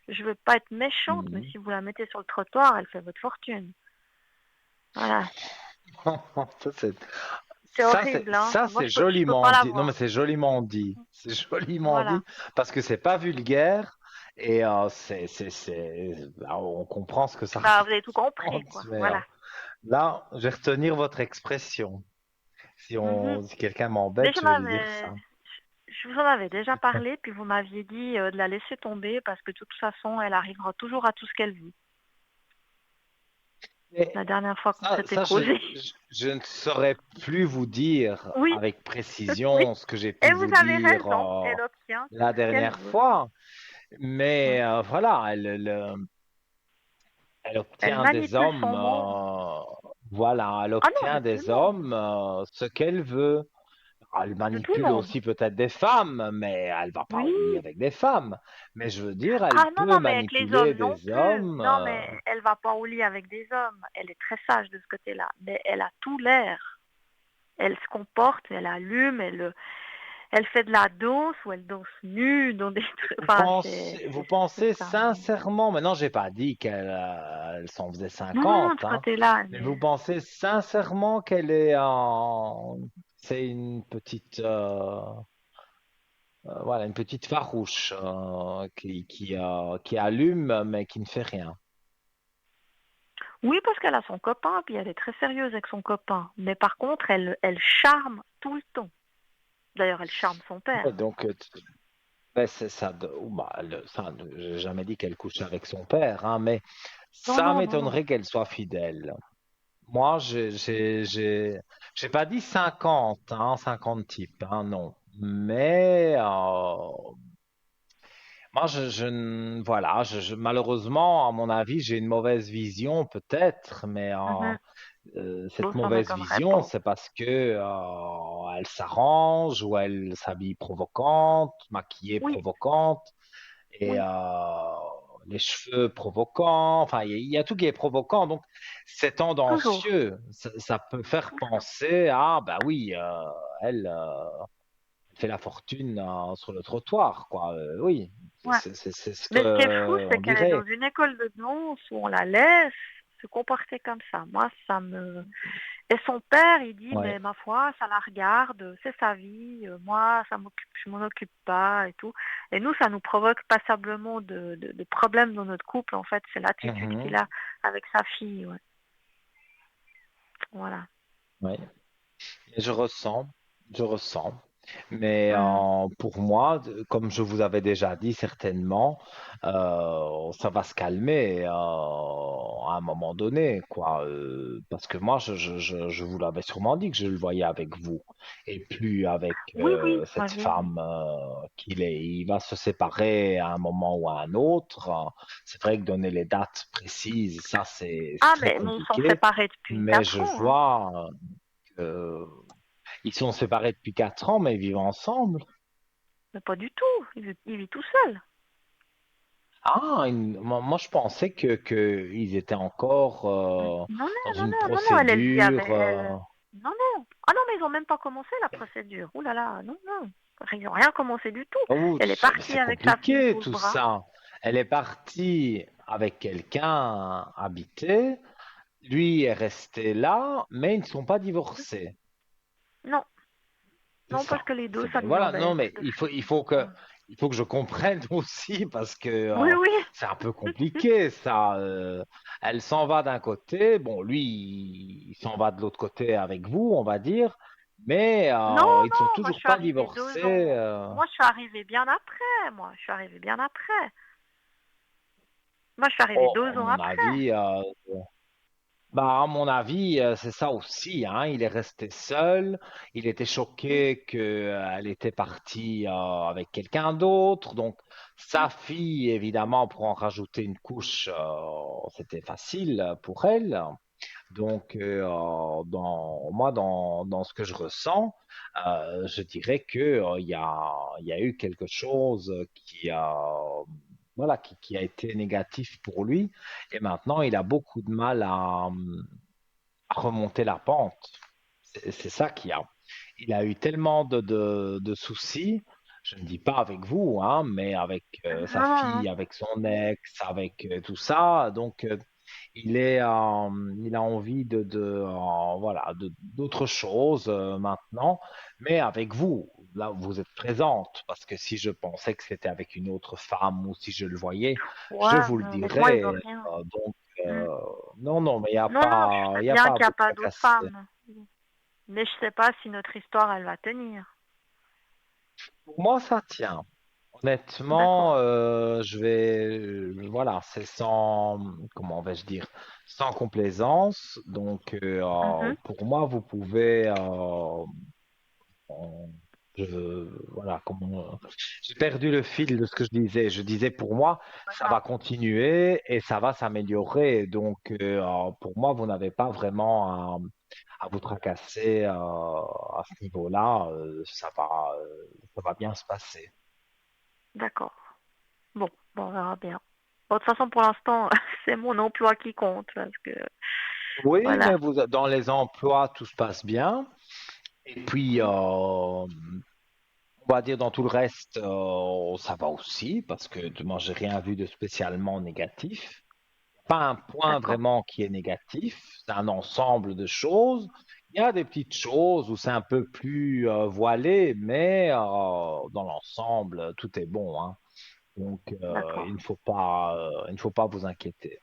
Je veux pas être méchante, mais Mhm. si vous la mettez sur le trottoir, elle fait votre fortune. Voilà. Ça, c'est C'est horrible, hein. Moi, je peux joliment pas la dit. Non, mais voir. c'est joliment dit. C'est joliment Voilà. dit parce que c'est pas vulgaire et on comprend ce que ça Bah, vous avez tout compris, représente. quoi. Mais Voilà. là, je vais retenir votre expression. Mhm. Si quelqu'un Mais m'embête, je vais lui dire ça. je vous en avais déjà parlé, puis vous m'aviez dit de la laisser tomber parce que de toute façon, elle arrivera toujours à tout ce qu'elle veut. Mais La dernière fois qu'on s'était ça causé. je ne saurais plus vous dire Oui, avec oui. précision ce que j'ai Et pu vous vous avez dire raison. Elle obtient tout la ce qu'elle dernière veut. fois. Mais Ouais. voilà, elle Elle obtient des manipule hommes, son monde. voilà, elle Ah non, obtient mais tout des le monde. hommes ce qu'elle veut. Elle De tout le manipule monde. aussi peut-être des femmes, mais elle va pas Oui. au lit avec des femmes. Mais je veux dire, elle Ah non, peut non, mais avec les manipuler hommes non des plus. hommes. Non, mais elle va pas au lit avec des hommes. Elle est très sage de ce côté-là. Mais elle a tout l'air. Elle se comporte, elle allume, elle fait de la danse ou elle danse nue dans des trucs. Enfin, Vous c'est pensez ça. sincèrement, maintenant j'ai pas dit qu'elle elle s'en faisait Non, non, non, de 50, ce hein, côté-là. mais vous pensez sincèrement qu'elle est en... C'est une petite... voilà, une petite farouche qui allume mais qui ne fait rien. Oui, parce qu'elle a son copain, puis elle est très sérieuse avec son copain. Mais par contre, elle charme tout le temps. D'ailleurs, elle charme son Ouais, père. donc, ben, c'est ça. Bah, ça, j'ai jamais dit qu'elle couche avec son père, hein, mais Non, ça non, non, non. m'étonnerait qu'elle soit fidèle. Moi, j'ai pas dit 50, hein, 50 types, hein, non. Mais moi, voilà, malheureusement, à mon avis, j'ai une mauvaise vision, peut-être, mais Mhm. cette Bon, ça mauvaise m'étonnerait vision, pas. c'est parce que elle s'arrange ou elle s'habille provocante, maquillée Oui, provocante, et oui, les cheveux provocants. Enfin, il y a tout qui est provocant, donc c'est toujours. tendancieux. Ça peut faire penser à, bah oui, elle fait la fortune sur le trottoir, quoi. Oui, Ouais. c'est ce Mais ce qui est fou, que c'est on qu'elle est dans dirait. une école de danse où on la laisse. se comporter comme ça. Moi, ça me... Et son père, il dit, Ouais. mais ma foi, ça la regarde, c'est sa vie, moi, ça m'occupe, je m'en occupe pas et tout. Et nous, ça nous provoque passablement de problèmes dans notre couple, en fait. C'est l'attitude qu'il Mhm. a avec sa fille, ouais. Voilà. Ouais. Et je ressens. Mais Mm. pour moi, comme je vous avais déjà dit certainement, ça va se calmer à un moment donné, quoi. Parce que moi, je vous l'avais sûrement dit que je le voyais avec vous et plus avec Oui, oui, cette moi, j'ai... femme qu'il est. Il va se séparer à un moment ou à un autre. C'est vrai que donner les dates précises, ça, c'est Ah, très mais nous nous sommes compliqué. séparés depuis Mais je 4 ans, hein. vois que ils sont séparés depuis 4 ans, mais ils vivent ensemble. Mais pas du tout, il vit tout seul. Ah, moi, je pensais que ils étaient encore Non, dans non, non, une non, non, non, elle vit avec... procédure. Non, non. Ah non, mais ils n'ont même pas commencé la procédure. Ouh là là, non, non. Ils n'ont rien commencé du tout. Oh, Elle est partie c'est avec sa fille compliqué sous le tout bras. ça. Elle est partie avec quelqu'un habité. Lui est resté là, mais ils ne sont pas divorcés. Non, C'est non, parce ça. que les deux, C'est ça bien. nous Voilà, non, embête mais de fou. il faut que je comprenne aussi parce que Oui, oui. c'est un peu compliqué ça. Elle s'en va d'un côté, bon, lui, il s'en va de l'autre côté avec vous, on va dire, mais Non, ils sont non, moi je toujours suis pas arrivée 2 ans. divorcés. Moi je suis arrivée bien après, moi. Je suis arrivée bien après. Moi je suis arrivée Oh, à 2 ans mon après. avis, bah, à mon avis, c'est ça aussi, hein. Il est resté seul. Il était Mm, choqué qu'elle était partie avec quelqu'un d'autre. Donc, sa mm. fille, évidemment, pour en rajouter une couche, c'était facile pour elle. Donc, moi, dans ce que je ressens, je dirais que il y a eu quelque chose qui a été négatif pour lui. Et maintenant, il a beaucoup de mal à remonter la pente. C'est ça qu'il y a. Il a eu tellement de soucis, je ne dis pas avec vous, hein, mais avec sa Non, non, fille, avec son ex, avec tout ça. Donc, il a envie voilà, d'autre chose maintenant, mais avec vous. Là, vous êtes présente, parce que si je pensais que c'était avec une autre femme ou si je le voyais, non. je Ouais, vous le non, mais moi il veut dirais. rien. Donc, Mm. non, non, mais Non, non, je sais il y a bien pas à qu'il n'y a vous pas d'autre tracasser. femme. Mais je sais pas si notre histoire elle va tenir. Pour moi, ça tient. D'accord. Honnêtement, voilà, c'est sans, comment vais-je dire, sans complaisance. Donc, Mhm. pour moi, vous pouvez, voilà, j'ai perdu le fil de ce que je disais. Je disais, pour moi, Pas ça grave. va continuer et ça va s'améliorer. Donc, pour moi, vous n'avez pas vraiment à vous tracasser, à ce niveau-là. Ça va bien se passer. D'accord. Bon, bon, on verra bien. Bon, de toute façon, pour l'instant, c'est mon emploi qui compte parce que Oui, voilà. mais dans les emplois, tout se passe bien. Et puis, on va dire dans tout le reste, ça va aussi, parce que moi, j'ai rien vu de spécialement négatif. Pas un point D'accord. vraiment qui est négatif, c'est un ensemble de choses. Il y a des petites choses où c'est un peu plus voilé, mais dans l'ensemble, tout est bon, hein. Donc, D'accord. il ne faut pas vous inquiéter.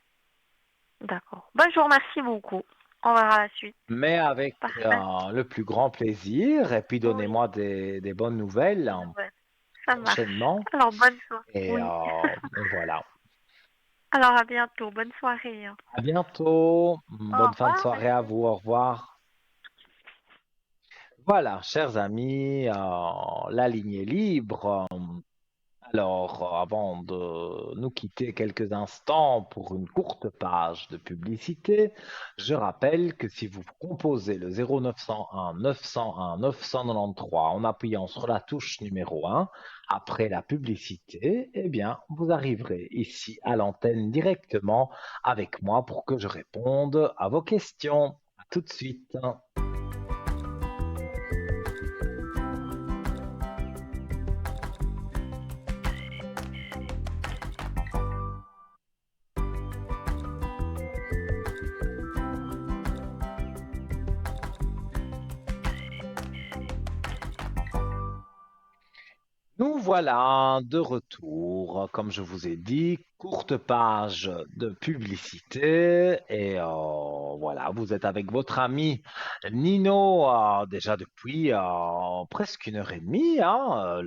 D'accord. Ben, je vous remercie beaucoup. On verra la suite. Mais avec Parfait. le plus grand plaisir, et puis Oui, donnez-moi des bonnes nouvelles des nouvelles. Ça marche. prochainement. Alors, bonne soirée. Et, Oui. voilà. Alors, à bientôt. Bonne soirée, hein. À bientôt. Au Bonne fin de revoir, soirée à merci. vous. Au revoir. Voilà, chers amis, la ligne est libre. Alors, avant de nous quitter quelques instants pour une courte page de publicité, je rappelle que si vous composez le 0901 901 993 en appuyant sur la touche numéro 1 après la publicité, eh bien, vous arriverez ici à l'antenne directement avec moi pour que je réponde à vos questions. À tout de suite. Nous voilà de retour, comme je vous ai dit, courte page de publicité et voilà, vous êtes avec votre ami Nino déjà depuis presque 1 heure et demie, hein.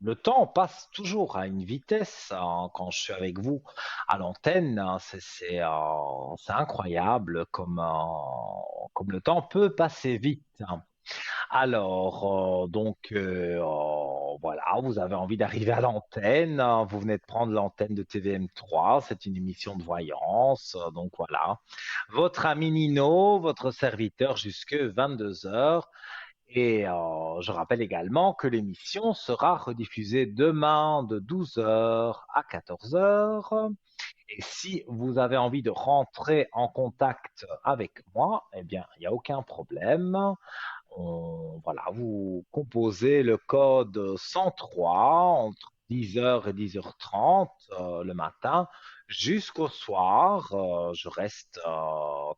Le temps passe toujours à une vitesse quand je suis avec vous à l'antenne, hein. C'est incroyable comme le temps peut passer vite, hein. Alors, voilà, vous avez envie d'arriver à l'antenne, hein. Vous venez de prendre l'antenne de TVM3, c'est une émission de voyance, donc voilà. Votre ami Nino, votre serviteur jusque 22 heures. Et je rappelle également que l'émission sera rediffusée demain de 12 heures à 14 heures. Et si vous avez envie de rentrer en contact avec moi, eh bien, il n'y a aucun problème. Voilà, vous composez le code 103 entre 10 heures et 10h30 le matin jusqu'au soir. Je reste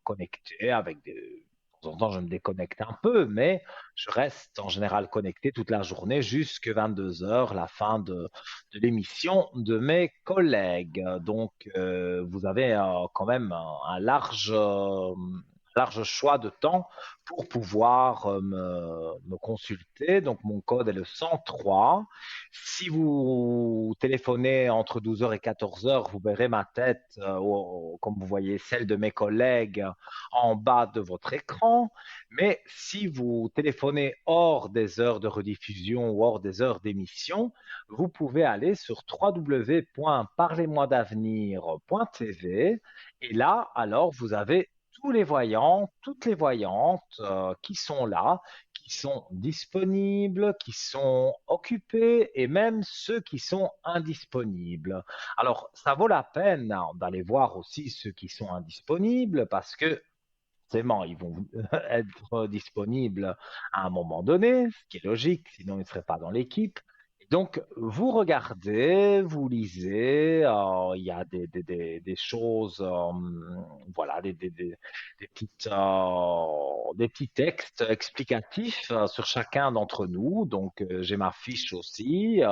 connecté avec des... De temps en temps, je me déconnecte un peu, mais je reste en général connecté toute la journée jusqu'à 22 heures, la fin de l'émission de mes collègues. Donc, vous avez quand même un large choix de temps pour pouvoir me consulter. Donc, mon code est le 103. Si vous téléphonez entre 12 heures et 14 heures, vous verrez ma tête, comme vous voyez celle de mes collègues, en bas de votre écran. Mais si vous téléphonez hors des heures de rediffusion ou hors des heures d'émission, vous pouvez aller sur www.parlez-moi-d'avenir.tv et là, alors, vous avez tous les voyants, toutes les voyantes qui sont là, qui sont disponibles, qui sont occupés et même ceux qui sont indisponibles. Alors, ça vaut la peine d'aller voir aussi ceux qui sont indisponibles parce que forcément, ils vont être disponibles à un moment donné, ce qui est logique, sinon ils ne seraient pas dans l'équipe. Et donc, vous regardez, vous lisez, il y a des choses, voilà, des petits textes explicatifs sur chacun d'entre nous. Donc, j'ai ma fiche aussi.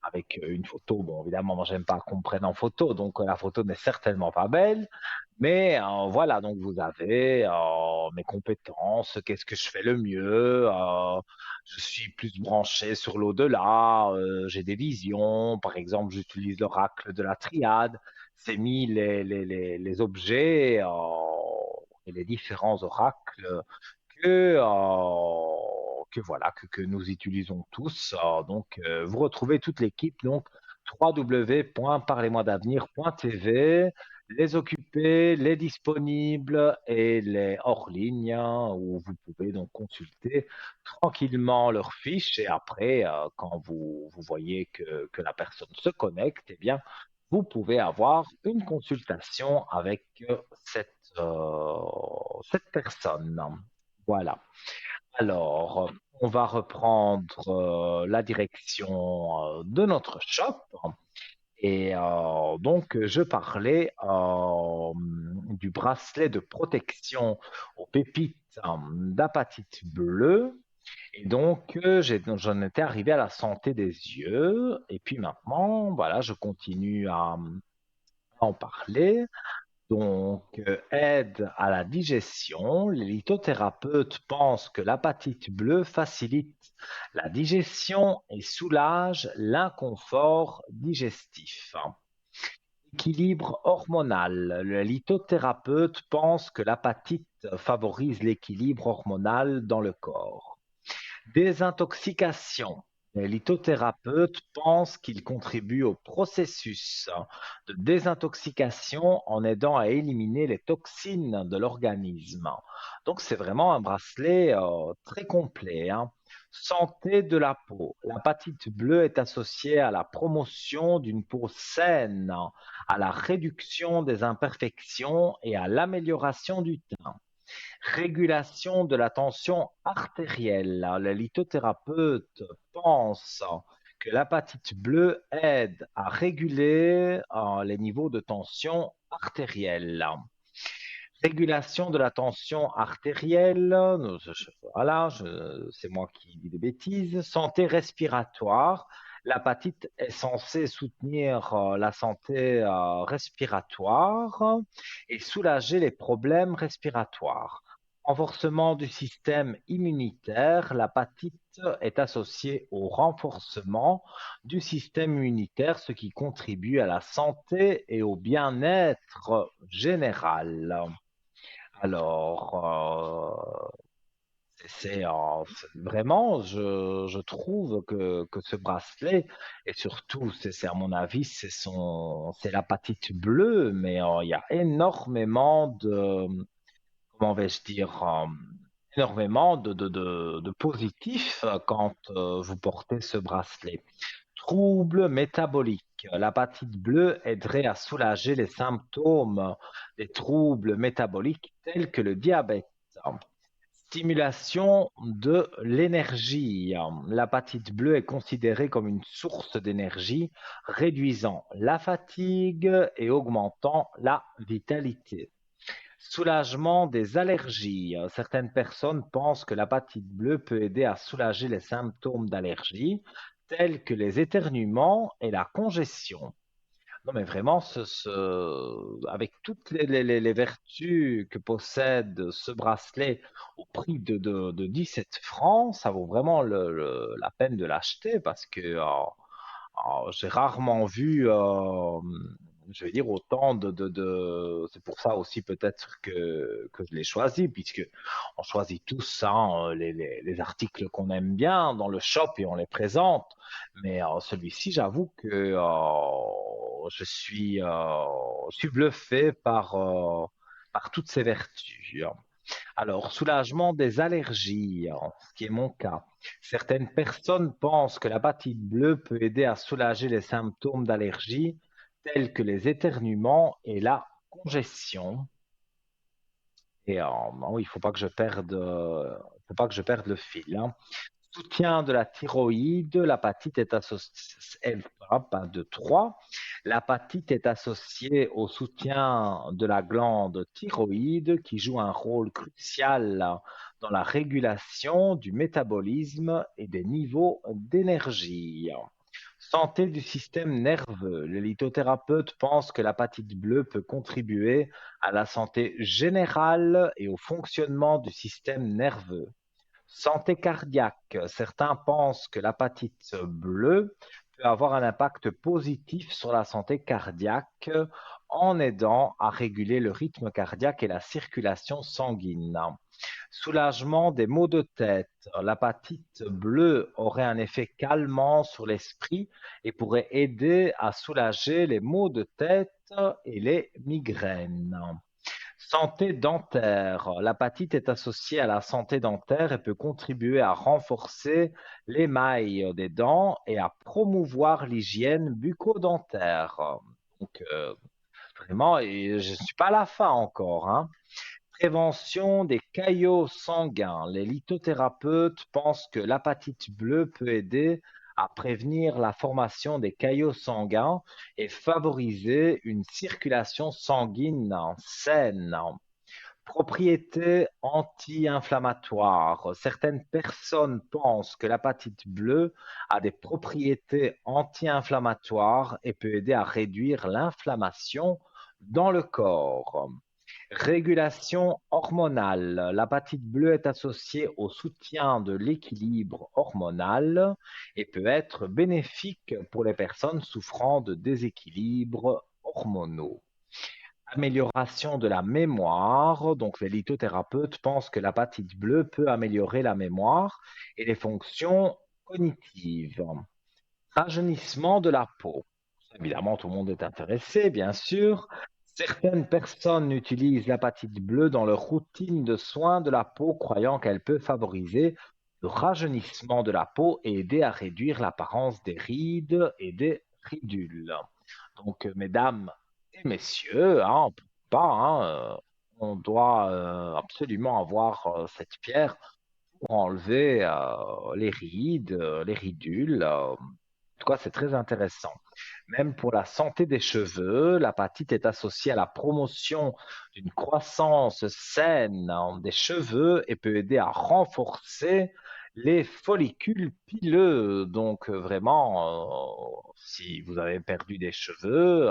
Avec une photo, bon évidemment moi j'aime pas qu'on me prenne en photo, donc la photo n'est certainement pas belle, mais voilà, donc vous avez mes compétences, qu'est-ce que je fais le mieux, je suis plus branché sur l'au-delà, j'ai des visions, par exemple j'utilise l'oracle de la triade, c'est mis les objets et les différents oracles que, que nous utilisons tous. Donc vous retrouvez toute l'équipe, donc www.parlez-moi-d'avenir.tv, les occupés, les disponibles et les hors ligne, hein, où vous pouvez donc consulter tranquillement leurs fiches et après, quand vous voyez que la personne se connecte, eh bien, vous pouvez avoir une consultation avec cette personne. Voilà. Alors, on va reprendre la direction de notre shop. Et donc, je parlais du bracelet de protection aux pépites d'apatite bleue. Et donc, j'en étais arrivé à la santé des yeux. Et puis maintenant, voilà, je continue à en parler. Donc, aide à la digestion. Les lithothérapeutes pensent que l'apatite bleue facilite la digestion et soulage l'inconfort digestif. Équilibre hormonal. Le lithothérapeute pense que l'apatite favorise l'équilibre hormonal dans le corps. Désintoxication. Les lithothérapeutes pensent qu'il contribue au processus de désintoxication en aidant à éliminer les toxines de l'organisme. Donc c'est vraiment un bracelet très complet, hein. Santé de la peau. L'apatite bleue est associée à la promotion d'une peau saine, à la réduction des imperfections et à l'amélioration du teint. Régulation de la tension artérielle. Les lithothérapeutes pensent que l'apatite bleue aide à réguler les niveaux de tension artérielle. Régulation de la tension artérielle, voilà, c'est moi qui dis des bêtises. Santé respiratoire. L'apatite est censée soutenir la santé respiratoire et soulager les problèmes respiratoires. Renforcement du système immunitaire, l'apatite est associée au renforcement du système immunitaire, ce qui contribue à la santé et au bien-être général. Alors, vraiment, je trouve que ce bracelet, et surtout, c'est à mon avis, c'est l'apatite bleue, mais il y a énormément comment vais-je dire, énormément de positifs quand vous portez ce bracelet. Troubles métaboliques. L'apatite bleue aiderait à soulager les symptômes des troubles métaboliques tels que le diabète. Stimulation de l'énergie. L'apatite bleue est considérée comme une source d'énergie, réduisant la fatigue et augmentant la vitalité. Soulagement des allergies. Certaines personnes pensent que l'apatite bleue peut aider à soulager les symptômes d'allergie, tels que les éternuements et la congestion. Non, mais vraiment, avec toutes les vertus que possède ce bracelet au prix de 17 francs, ça vaut vraiment la peine de l'acheter parce que j'ai rarement vu, je vais dire, autant C'est pour ça aussi peut-être que je l'ai choisi, puisque on choisit tous hein, les articles qu'on aime bien dans le shop et on les présente. Mais celui-ci, j'avoue que je suis bluffé par toutes ses vertus. Alors, soulagement des allergies, ce qui est mon cas. Certaines personnes pensent que la batite bleue peut aider à soulager les symptômes d'allergie, tels que les éternuements et la congestion. Et non, il ne faut pas que je perde le fil. Hein. Soutien de la thyroïde, l'apatite est associée, pas de 3. L'apatite est associée au soutien de la glande thyroïde qui joue un rôle crucial dans la régulation du métabolisme et des niveaux d'énergie. Santé du système nerveux. Le lithothérapeute pense que l'apatite bleue peut contribuer à la santé générale et au fonctionnement du système nerveux. Santé cardiaque. Certains pensent que l'apatite bleue peut avoir un impact positif sur la santé cardiaque en aidant à réguler le rythme cardiaque et la circulation sanguine. Soulagement des maux de tête. L'apatite bleue aurait un effet calmant sur l'esprit et pourrait aider à soulager les maux de tête et les migraines. Santé dentaire. L'apatite est associée à la santé dentaire et peut contribuer à renforcer l'émail des dents et à promouvoir l'hygiène bucco-dentaire. Donc, vraiment, et je ne suis pas à la fin encore. Hein. Prévention des caillots sanguins. Les lithothérapeutes pensent que l'apatite bleue peut aider à prévenir la formation des caillots sanguins et favoriser une circulation sanguine saine. Propriétés anti-inflammatoires. Certaines personnes pensent que l'apatite bleue a des propriétés anti-inflammatoires et peut aider à réduire l'inflammation dans le corps. Régulation hormonale. L'apatite bleue est associée au soutien de l'équilibre hormonal et peut être bénéfique pour les personnes souffrant de déséquilibres hormonaux. Amélioration de la mémoire. Donc, les lithothérapeutes pensent que l'apatite bleue peut améliorer la mémoire et les fonctions cognitives. Rajeunissement de la peau. Évidemment, tout le monde est intéressé, bien sûr. Certaines personnes utilisent l'apatite bleue dans leur routine de soins de la peau, croyant qu'elle peut favoriser le rajeunissement de la peau et aider à réduire l'apparence des rides et des ridules. Donc, mesdames et messieurs, hein, on peut pas, hein, on doit absolument avoir cette pierre pour enlever les rides, les ridules. En tout cas, c'est très intéressant. Même pour la santé des cheveux, l'apatite est associée à la promotion d'une croissance saine des cheveux et peut aider à renforcer les follicules pileux. Donc vraiment, si vous avez perdu des cheveux,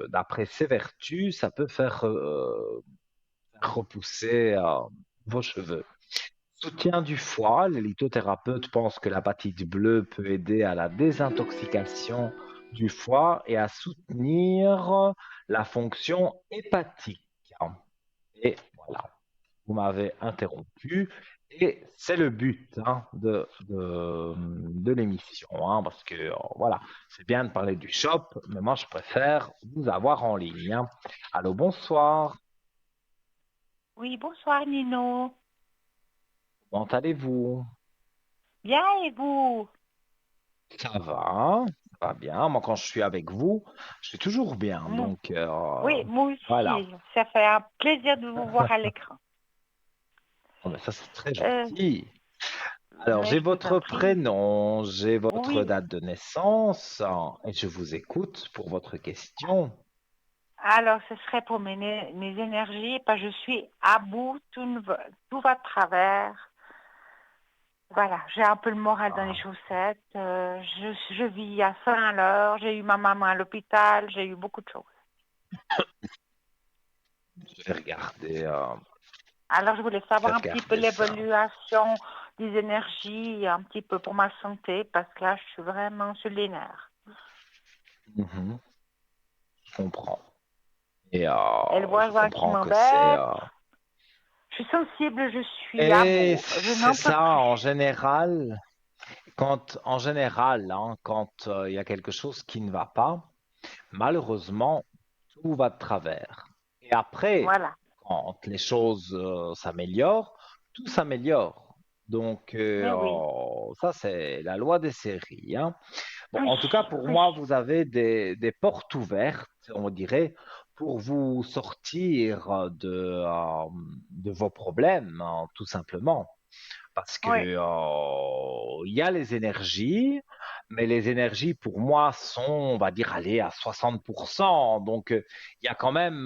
d'après ces vertus, ça peut faire repousser vos cheveux. Soutien du foie, les lithothérapeutes pensent que la batite bleue peut aider à la désintoxication du foie et à soutenir la fonction hépatique. Et voilà, vous m'avez interrompu. Et c'est le but de l'émission, parce que voilà, c'est bien de parler du shop, mais moi je préfère vous avoir en ligne. Allô, bonsoir, Oui, bonsoir Nino. comment allez-vous? Bien et vous? Ça va bien. Moi, quand je suis avec vous, je suis toujours bien. Mou- Donc, Oui, moi voilà. aussi. Ça fait un plaisir de vous voir à l'écran. Oh, mais ça, c'est très Euh, gentil. Alors, mais j'ai je vous en votre prie. prénom, j'ai votre Oui. date de naissance, et je vous écoute pour votre question. Alors, ce serait pour mes énergies, parce que je suis à bout, tout va de travers. Voilà, j'ai un peu le moral dans les Ah, chaussettes. Je vis à 100 à l'heure. J'ai eu ma maman à l'hôpital. J'ai eu beaucoup de choses. je vais regarder, Alors, je voulais je vais savoir un petit peu regarder ça. l'évaluation des énergies, un petit peu pour ma santé, parce que là, je suis vraiment sur les nerfs. Mhm, je comprends. Et Et le je voisin qui comprends que c'est... m'embête, je suis sensible, je suis à Et bout, je c'est n'en peux ça, plus. en général. En général, quand il y a quelque chose qui ne va pas, malheureusement, tout va de travers. Et après, Voilà. quand les choses s'améliorent, tout s'améliore. Donc, Mais oui, ça, c'est la loi des séries, hein. Bon, oui, en tout cas, pour oui, moi, vous avez des portes ouvertes, on dirait, pour vous sortir de vos problèmes, tout simplement. Parce que oui, il y a les énergies, mais les énergies pour moi sont, on va dire, allez à 60%. Donc il y a quand même,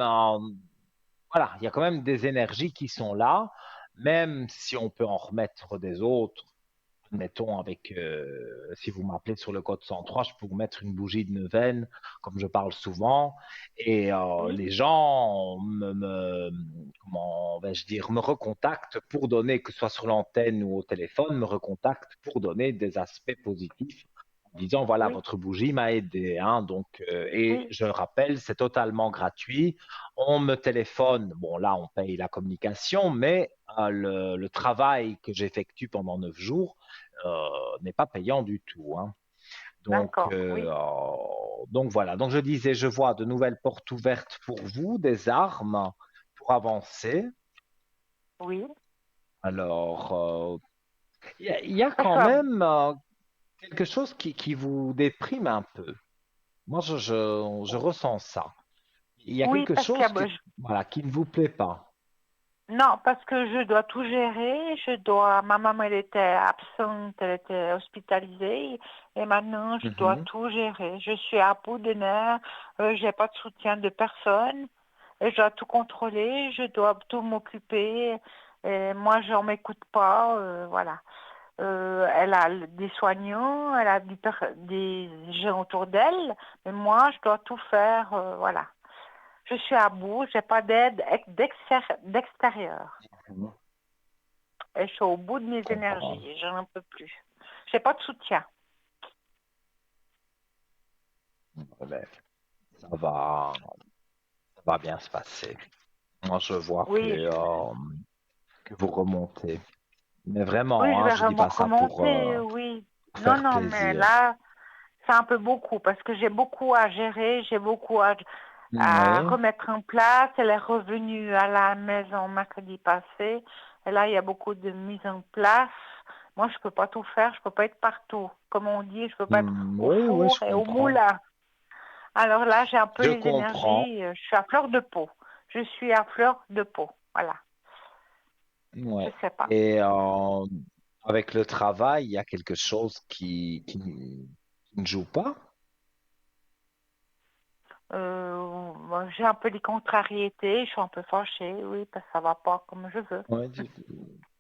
voilà, il y a quand même des énergies qui sont là, même si on peut en remettre des autres. Mettons avec, si vous m'appelez sur le code 103, je peux vous mettre une bougie de neuvaine, comme je parle souvent, et oui, les gens comment vais-je dire, me recontactent pour donner, que ce soit sur l'antenne ou au téléphone, me recontactent pour donner des aspects positifs, en disant voilà, oui, votre bougie m'a aidé, hein, donc, et oui, je rappelle, c'est totalement gratuit. On me téléphone, bon là, on paye la communication, mais le travail que j'effectue pendant 9 jours n'est pas payant du tout, hein. Donc, d'accord, oui, donc voilà. Donc je disais, je vois de nouvelles portes ouvertes pour vous, des armes pour avancer. oui. Alors, il y a Parce quand que, même quelque chose qui vous déprime un peu. Moi, je ressens ça. Il y a oui, quelque parce que chose voilà, qui ne vous plaît pas. non, parce que je dois tout gérer. Ma maman, elle était absente, elle était hospitalisée, et maintenant, je dois Mhm. tout gérer. Je suis à bout de nerfs, j'ai pas de soutien de personne, et je dois tout contrôler, je dois tout m'occuper, et moi, je m'écoute pas, voilà. Elle a des soignants, elle a des gens autour d'elle, mais moi, je dois tout faire, voilà. Je suis à bout, j'ai pas d'aide d'extérieur. Mhm. Et je suis au bout de mes Je comprends. énergies, je n'en peux plus. J'ai pas de soutien. Mais ça va bien se passer. Moi, je vois Oui, que vous remontez. Mais oui, vraiment, je hein, vais je dis pas ça remonter, oui. pour Non, faire non, mais plaisir. là, c'est un peu beaucoup parce que j'ai beaucoup à gérer, j'ai beaucoup à Oui. remettre en place. Elle est revenue à la maison mercredi passé. Et là, il y a beaucoup de mise en place. Moi, je peux pas tout faire, je peux pas être partout. Comme on dit, je peux pas être au Oui, oui, four je et au comprends. moulin. Alors là, j'ai un peu Je les comprends. énergies, je suis à fleur de peau. Je suis à fleur de peau. Voilà, je Ouais. sais pas. Et avec le travail, il y a quelque chose qui ne joue pas. Moi, j'ai un peu des contrariétés, je suis un peu fâchée, oui, parce que ça va pas comme je veux. Ouais,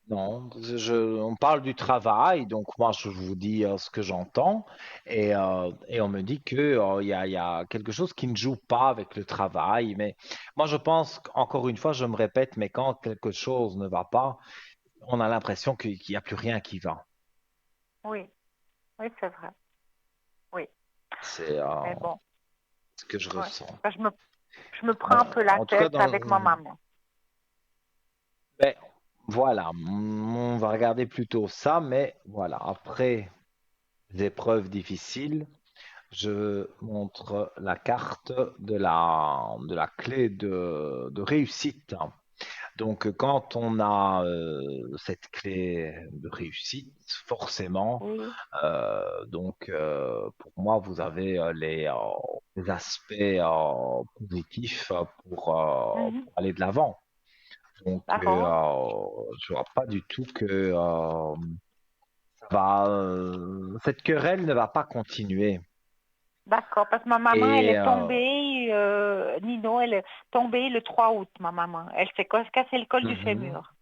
Non, on parle du travail, donc moi je vous dis ce que j'entends et on me dit que il y a quelque chose qui ne joue pas avec le travail. Mais moi je pense qu'encore une fois, je me répète, mais quand quelque chose ne va pas, on a l'impression qu'il n'y a plus rien qui va. Oui, oui, c'est vrai. Oui, C'est mais bon, ce que je ouais. ressens. Enfin, je me prends un peu la En tout cas, tête avec ma maman. ben, voilà, on va regarder plutôt ça, mais voilà, après les épreuves difficiles. Je montre la carte de la clé de réussite. Donc, quand on a cette clé de réussite, forcément, Oui. pour moi, vous avez les aspects positifs Mhm. pour aller de l'avant. Donc, D'accord. je vois pas du tout que cette querelle ne va pas continuer. D'accord, parce que ma maman, elle Et est tombée, Nino, elle est tombée le 3 août, ma maman. Elle s'est cassé le col du mhm. fémur.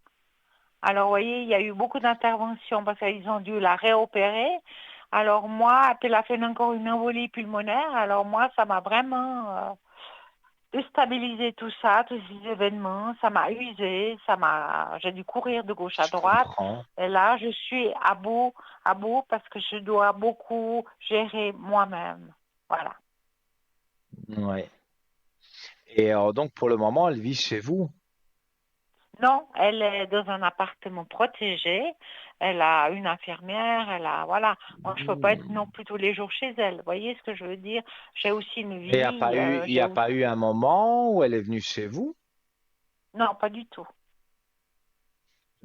Alors, vous voyez, il y a eu beaucoup d'interventions parce qu'ils ont dû la réopérer. Alors, moi, puis elle a fait encore une embolie pulmonaire. Alors, moi, ça m'a vraiment déstabilisé tout ça, tous ces événements. Ça m'a usé, j'ai dû courir de gauche à Je droite. comprends. Et là, je suis à bout parce que je dois beaucoup gérer moi-même. Voilà. Ouais. Et donc, pour le moment, elle vit chez vous. Non, elle est dans un appartement protégé. Elle a une infirmière. Elle a, voilà. Moi, je peux pas être non Hmm. plus tous les jours chez elle. Vous voyez ce que je veux dire? J'ai aussi une Mais vie. il y a pas eu un moment où elle est venue chez vous, Non, pas du tout.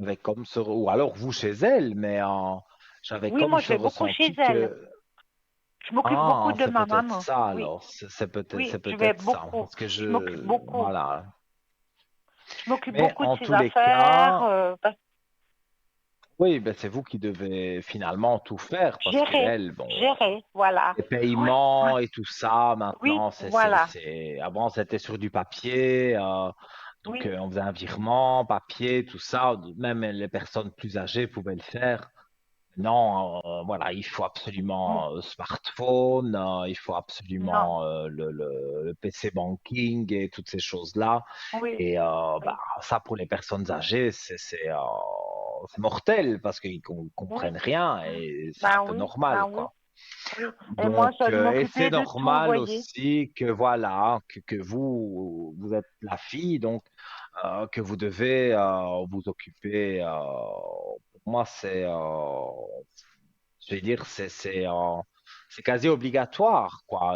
avec comme ce, ou alors vous chez elle, mais j'avais Oui, comme moi, je ce vais beaucoup chez ressenti elle. que, Je m'occupe beaucoup de c'est ma peut-être maman. ça Oui, alors, c'est oui, je vais peut-être ça, beaucoup. parce que Je m'occupe beaucoup. voilà. Je m'occupe Mais beaucoup de en ses tous les affaires. cas, oui, ben c'est vous qui devez finalement tout faire, parce que Gérer, elle, bon. gérer. Voilà. Les Oui, oui, paiements et tout ça, oui, maintenant, voilà. avant, c'était sur du papier, donc Oui, on faisait un virement, papier, tout ça, même les personnes plus âgées pouvaient le faire. Non, voilà, il faut bon, absolument smartphone, il faut non. absolument le PC banking et toutes ces choses-là. Oui, Et oui, ça, pour les personnes âgées, c'est mortel parce qu'ils oui. comprennent rien et c'est un Ben peu oui, normal, ben oui, quoi. oui. Et moi, Donc, je dois et c'est m'occuper de tout, vous normal voyez. aussi que voilà, que vous êtes la fille, donc que vous devez vous occuper. Pour moi, je vais dire, c'est quasi obligatoire, quoi.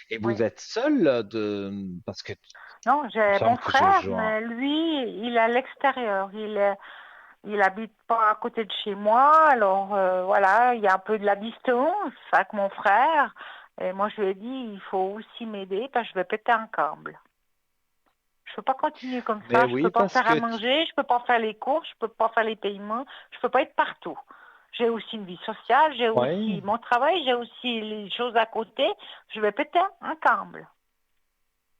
Et Oui. vous êtes seul parce que Non, il me j'ai mon semble que je frère, joins. mais lui, il est à l'extérieur. Il habite pas à côté de chez moi. Alors, voilà, il y a un peu de la distance avec mon frère. Et moi, je lui ai dit, il faut aussi m'aider parce que je vais péter un câble. Je peux pas continuer comme Mais ça. Je peux oui, pas parce faire à que manger, je peux pas faire les courses, je peux pas faire les paiements, je peux pas être partout. J'ai aussi une vie sociale, j'ai oui, aussi mon travail, j'ai aussi les choses à côté. Je vais péter un câble.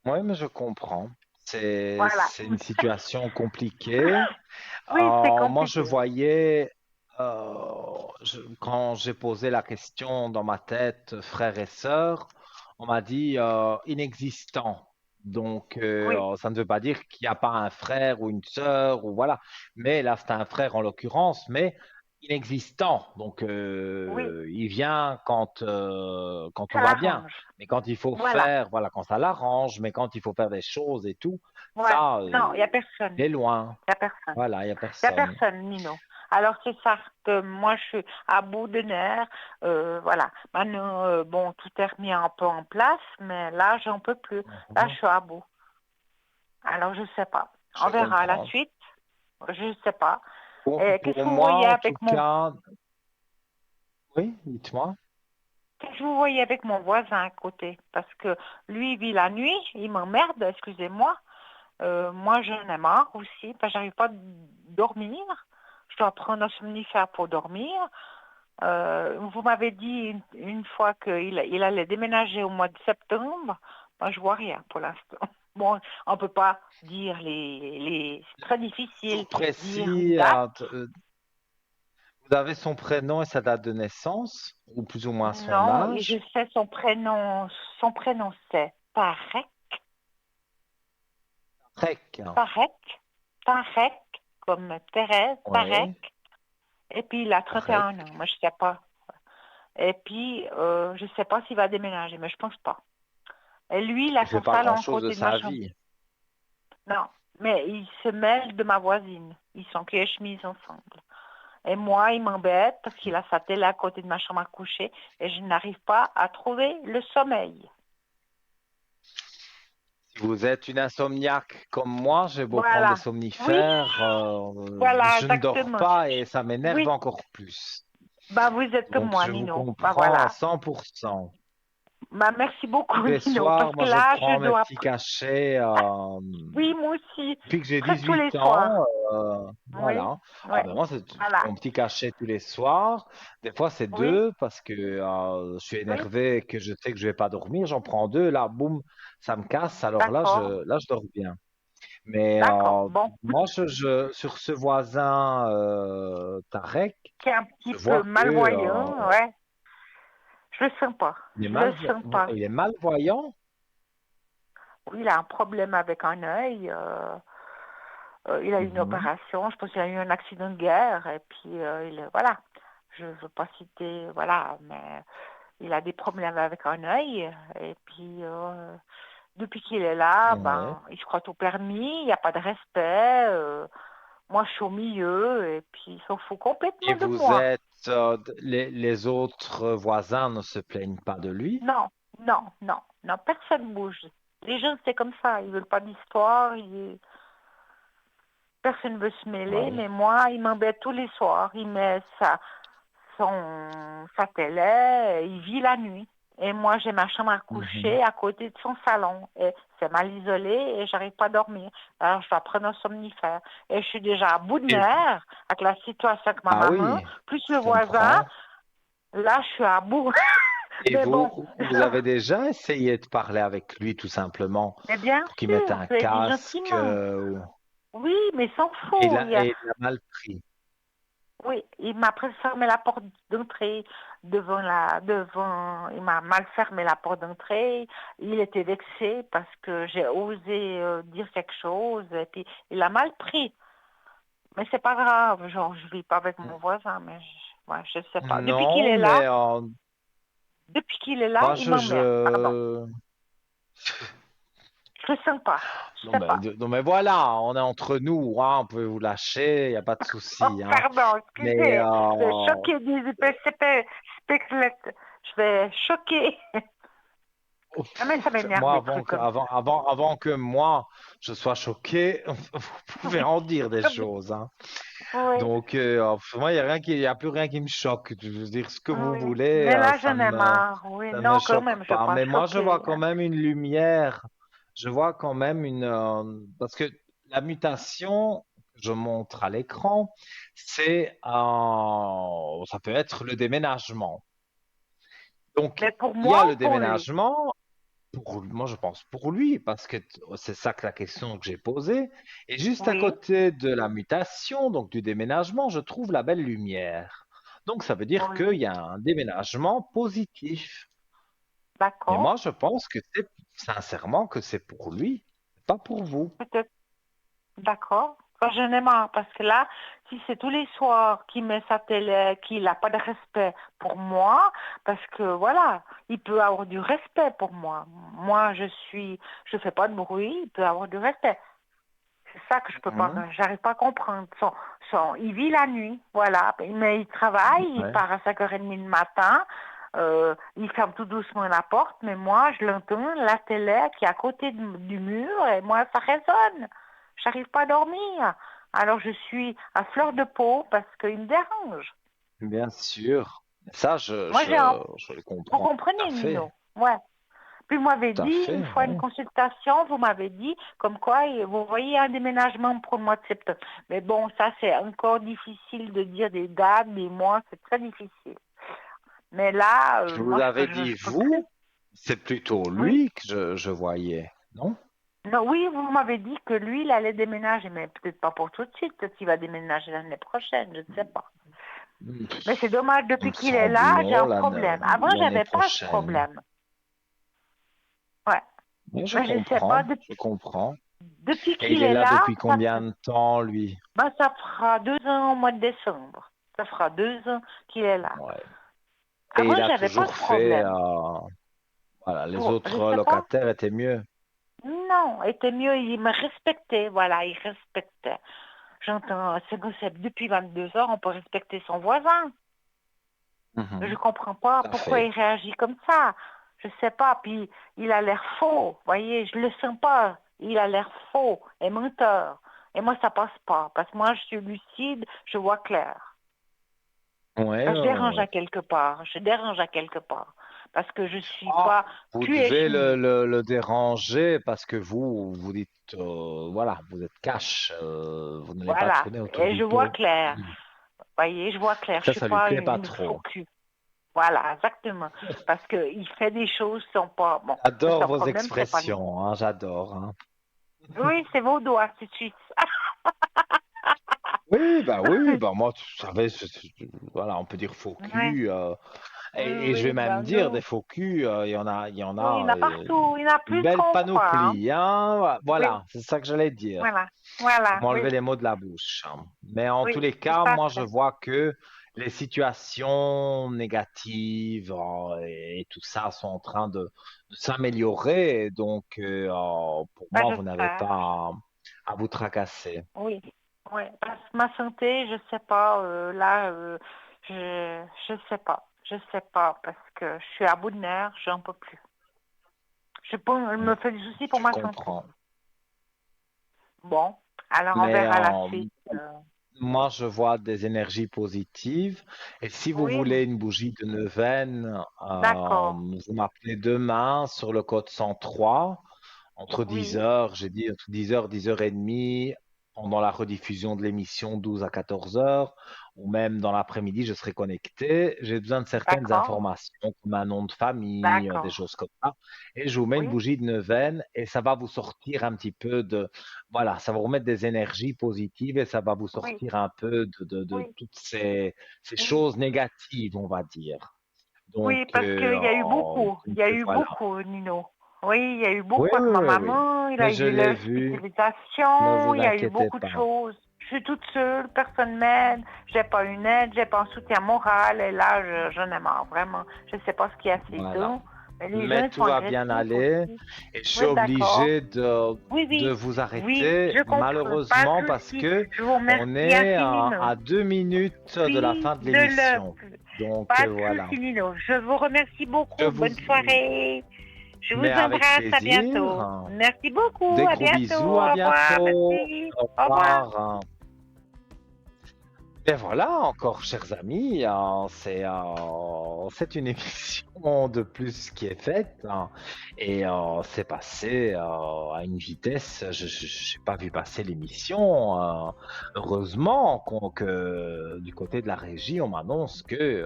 oui, mais je comprends. Voilà. C'est une situation compliquée. Oui, c'est Moi, je compliqué. voyais, quand j'ai posé la question dans ma tête, frères et sœurs, on m'a dit inexistant. Donc, Oui, ça ne veut pas dire qu'il n'y a pas un frère ou une sœur, ou voilà. Mais là, c'est un frère en l'occurrence, mais inexistant. Donc, oui, il vient quand tout ça va bien. l'arrange. Mais quand il faut Voilà, faire, voilà, quand ça l'arrange, mais quand il faut faire des choses et tout, ouais. ça, Non, il n'y a personne. il est loin. Il n'y a personne. Voilà, il n'y a Il n'y a personne. personne, Nino. Alors c'est ça que moi je suis à bout de nerfs. Voilà. Maintenant, bon, tout est remis un peu en place, mais là, j'en peux plus. Là, je Mhm. suis à bout. Alors je sais pas. Je On verra la comprends. suite. Je sais pas. Et qu'est-ce Pour que vous moi, voyez en tout avec mon cas, oui, dites-moi. qu'est-ce que vous voyez avec mon voisin à côté? Parce que lui, il vit la nuit, il m'emmerde, excusez-moi. Moi, j'en ai marre aussi, parce que j'arrive pas à dormir. Je dois prendre un somnifère pour dormir. Vous m'avez dit une fois qu'il allait déménager au mois de septembre. Moi, je vois rien pour l'instant. Bon, on peut pas dire c'est très difficile Jour de dire une précis, date. vous avez son prénom et sa date de naissance, ou plus ou moins son Non, et je âge. sais son prénom. Son prénom c'est Tarek, Trek. Tarek, Tarek, comme Thérèse, Tarek. Oui, Et puis il a Trek. 31 ans, moi je sais pas. Et puis je sais pas s'il va déménager, mais je pense pas. Et lui, il Il a fait son pas salon à grand-chose de côté de ma sa chambre. vie. Non, mais il se mêle de ma voisine. Ils sont pieds et chemise ensemble. Et moi, il m'embête parce qu'il a sa télé à côté de ma chambre à coucher et je n'arrive pas à trouver le sommeil. Si vous êtes une insomniaque comme moi, j'ai beau prendre des Voilà. Oui, somnifères, voilà, je ne dors exactement. pas et ça m'énerve Oui, encore plus. bah vous êtes comme Donc moi, je vous Nino. Bah comprends à voilà. 100%. Bah merci Tous beaucoup, les Nino, parce soirs, que moi je là, je prends mes dois... petits cachets. Oui, moi aussi. Depuis que j'ai Presque tous les 18 ans, soirs. voilà. Oui, Ah oui, ben moi, c'est voilà. mon petit cachet tous les soirs. Des fois, c'est Oui, deux parce que je suis oui, énervé et que je sais que je vais pas dormir. J'en prends deux, là, boum, ça me casse. Alors d'accord, là, je dors bien. Mais d'accord. Bon, moi, sur ce voisin Tarek, qui est un petit je peu vois que malvoyant, ouais. Je le sens pas. il est Je le sens pas. il est malvoyant. Oui, il a un problème avec un œil. Il a eu une Mhm. opération. Je pense qu'il a eu un accident de guerre. Et puis, voilà. Je ne veux pas citer, voilà, mais il a des problèmes avec un œil. Et puis, depuis qu'il est là, Ouais. ben, il se croit au permis. Il n'y a pas de respect. Moi, je suis au milieu. Et puis, il s'en fout Et complètement de vous moi. êtes, les autres voisins ne se plaignent pas de lui? Non, non, non, non. Personne bouge. Les gens, c'est comme ça. Ils veulent pas d'histoire. Personne ne veut se mêler, Oui. mais moi, il m'embête tous les soirs. Il met sa télé, il vit la nuit. Et moi, j'ai ma chambre à Mhm. coucher à côté de son salon. Et c'est mal isolé et j'arrive pas à dormir. Alors, je dois prendre un somnifère. Et je suis déjà à bout de Et, nerfs avec la situation avec ma ah maman, oui, plus je le voisin. comprends. Là, je suis à bout. Et Mais bon, vous avez déjà essayé de parler avec lui tout simplement mais bien pour qu'il mette sûr, un je l'ai dit casque gentiment. Oui, mais s'en et fout. et il a mal pris. Oui, il m'a fermé la porte d'entrée il m'a mal fermé la porte d'entrée. Il était vexé parce que j'ai osé dire quelque chose et puis il a mal pris. Mais c'est pas grave, genre je vis pas avec mon voisin, mais ouais, je sais pas. Non, mais Depuis qu'il est là, moi il m'emmerde. Pardon, je le sens pas. Je sais pas. non, mais voilà, on est entre nous, hein, on peut vous lâcher, il n'y a pas de Oh, souci, hein. pardon, Mais excusez. Je vais choquer des spéculettes. Je vais choquer. Ah, mais ça m'énerve moi, des trucs comme ça. avant que moi je sois choqué, vous pouvez en dire des Oui, choses, hein. oui, Donc, moi, il y a plus rien qui me choque. Je veux dire, ce que vous oui. voulez, Mais là, j'en ai marre. Oui, ça ne me non, quand choque même, je ne veux pas. pas Mais moi, je vois choquer, quand hein. même une lumière. Je vois quand même parce que la mutation que je montre à l'écran, ça peut être le déménagement. Donc, Mais pour il y a moi ou le pour lui? déménagement. Moi, je pense pour lui, parce que c'est ça que la question que j'ai posée. Et juste à Oui, côté de la mutation, donc du déménagement, je trouve la belle lumière. Donc, ça veut dire qu'il oui, y a un déménagement positif. Mais d'accord. moi, je pense que c'est sincèrement que c'est pour lui, pas pour vous. Peut-être, d'accord. Enfin, j'en ai marre parce que là, si c'est tous les soirs qu'il met sa télé, qu'il n'a pas de respect pour moi, parce que voilà, il peut avoir du respect pour moi. Moi, je fais pas de bruit, il peut avoir du respect. C'est ça que je peux pas, Mhm. j'arrive pas à comprendre. Il vit la nuit, voilà, mais il travaille, il Ouais. part à 5h30 le matin, il ferme tout doucement la porte, mais moi, je l'entends, la télé qui est à côté du mur, et moi, ça résonne. J'arrive pas à dormir. Alors, je suis à fleur de peau parce qu'il me dérange. Bien sûr. Ça, Moi, je le vous comprends tout à comprenez, fait. Nino? Ouais. Puis vous m'avez Tout à dit, une fait, fois une oui. consultation, vous m'avez dit comme quoi vous voyez un déménagement pour le mois de septembre. Mais bon, ça c'est encore difficile de dire des dates, des mois, c'est très difficile. Mais là, Je vous moi avais je dit peux plus. vous, c'est plutôt Oui. lui que je voyais, non? Non, oui, vous m'avez dit que lui, il allait déménager, mais peut-être pas pour tout de suite. Peut-être qu'il va déménager l'année prochaine, je ne sais pas. Mais c'est dommage, Il depuis me qu'il est semble là, j'ai non un problème. Avant, l'année j'avais pas ce prochaine. problème. Ouais. Oui, Mais je sais pas, je comprends. depuis Et il qu'il est est là là, depuis combien de temps, lui? ça fera 2 ans au mois de décembre. Ça fera 2 ans qu'il est là. Ouais. Et Avant, il a j'avais pas toujours de fait, problème. voilà, les Je autres sais pas. locataires étaient mieux. Non, était mieux, il me respectait, voilà, il respectait. J'entends ce concept depuis 22 heures, on peut respecter son voisin. Je Mhm, comprends pas tout à pourquoi fait. il réagit comme ça. Je sais pas, puis il a l'air faux, voyez, je le sens pas. Il a l'air faux et menteur. Et moi, ça passe pas, parce que moi, je suis lucide, je vois clair. Ouais, Je ouais, dérange ouais. à quelque part, je dérange à quelque part, parce que je suis Ah, pas vous cul et devez chemise. le déranger parce que vous dites, voilà, vous êtes cash, vous n'allez pas Voilà, tourner autour et du je vois pot. clair. Mm. Voyez, je vois Et clair, je suis ça lui pas plaît pas une faux trop. cul. Voilà, exactement. Parce qu'il fait des choses qui sont pas... Bon, c'est J'adore son vos problème, c'est pas le mien. expressions, hein, j'adore, hein. Oui, c'est vos doigts, c'est suisse. Oui, bah moi, tu savais, voilà, on peut dire faux Ouais. cul, Oui, et je vais oui, même ben dire des nous, faux culs, il y en oui, il y en a a partout, il y en a une plus belle qu'on croit, hein. panoplie, hein. Oui, Voilà, c'est ça que j'allais dire. voilà, Vous voilà, oui, m'enlevez les mots de la bouche, hein. Mais en tous oui, les tout cas, à moi, je fait. vois que les situations négatives et tout ça sont en train de s'améliorer. Donc, pour Ben, moi, vous n'avez j'espère, pas à vous tracasser. oui. Oui, parce que ma santé, je sais pas, là, je sais pas. Je sais pas, parce que je suis à bout de nerfs, j'en peux plus. Je Mm. me fais du souci pour Je ma santé. comprends. Bon, alors on Mais verra la suite. moi, je vois des énergies positives. Et si vous Oui, voulez une bougie de neuvaine, d'accord. vous m'appelez demain sur le code 103 entre 10 Oui, heures, j'ai dit entre 10 heures, 10h30, pendant la rediffusion de l'émission 12 à 14 heures, ou même dans l'après-midi, je serai connecté. J'ai besoin de certaines d'accord. informations, comme un nom de famille, des D'accord. choses comme ça. Et je vous mets une Oui, bougie de neuvaine et ça va vous sortir un petit peu voilà, ça va vous remettre des énergies positives et ça va vous oui, sortir un peu de oui, toutes ces oui. choses négatives, on va dire. Donc, Oui, parce qu'il y a eu beaucoup. Il y a eu voilà. beaucoup, Nino. Oui, il y a eu Oui, beaucoup avec oui, ma oui, oui. maman, il a Mais je eu l'ai vu, ne l'hospitalisation, vous il y a eu inquiétez beaucoup de pas. choses. Je suis toute seule, personne m'aide, j'ai pas une aide, j'ai pas un soutien moral, et là, j'en ai marre, vraiment. Je sais pas ce qu'il y a ces Voilà. temps, mais les gens Mais ils sont tout va bien agressifs aller aussi. et je suis Oui, d'accord. obligé Oui, de oui, vous oui, arrêter je comprends, pas malheureusement de parce souci. que Je vous on remercie est infiniment. à 2 minutes de la Oui, fin de de l'émission. l'œuvre. Donc Pas de voilà. souci, Nino. Je vous remercie Je beaucoup. vous, Bonne soirée. Je mais vous avec embrasse. À bientôt. plaisir. Merci beaucoup. Des À gros bientôt. bisous, à Au revoir. bientôt. Merci. Au Au revoir. revoir. Et voilà, encore, chers amis, c'est une émission de plus qui est faite, hein, et c'est passé à une vitesse, je n'ai pas vu passer l'émission. Heureusement que du côté de la régie, on m'annonce que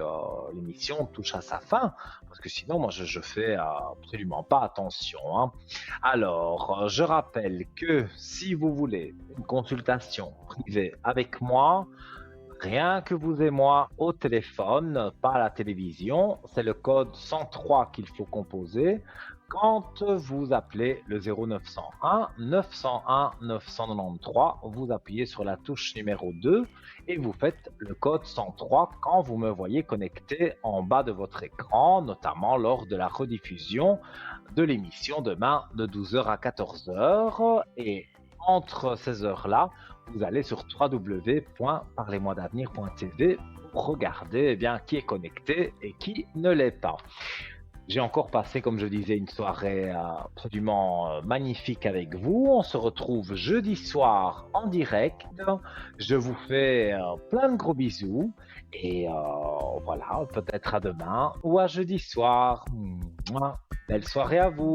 l'émission touche à sa fin, parce que sinon, moi, je fais absolument pas attention, hein. Alors, je rappelle que si vous voulez une consultation privée avec moi, rien que vous et moi au téléphone, pas à la télévision, c'est le code 103 qu'il faut composer quand vous appelez le 0901 901 993. Vous appuyez sur la touche numéro 2 et vous faites le code 103 quand vous me voyez connecté en bas de votre écran, notamment lors de la rediffusion de l'émission demain de 12 heures à 14 heures. Et entre ces heures-là, vous allez sur www.parlez-moi-d'avenir.tv pour regarder qui est connecté et qui ne l'est pas. J'ai encore passé, comme je disais, une soirée absolument magnifique avec vous. On se retrouve jeudi soir en direct. Je vous fais plein de gros bisous. Et voilà, peut-être à demain ou à jeudi soir. Mouah. Belle soirée à vous.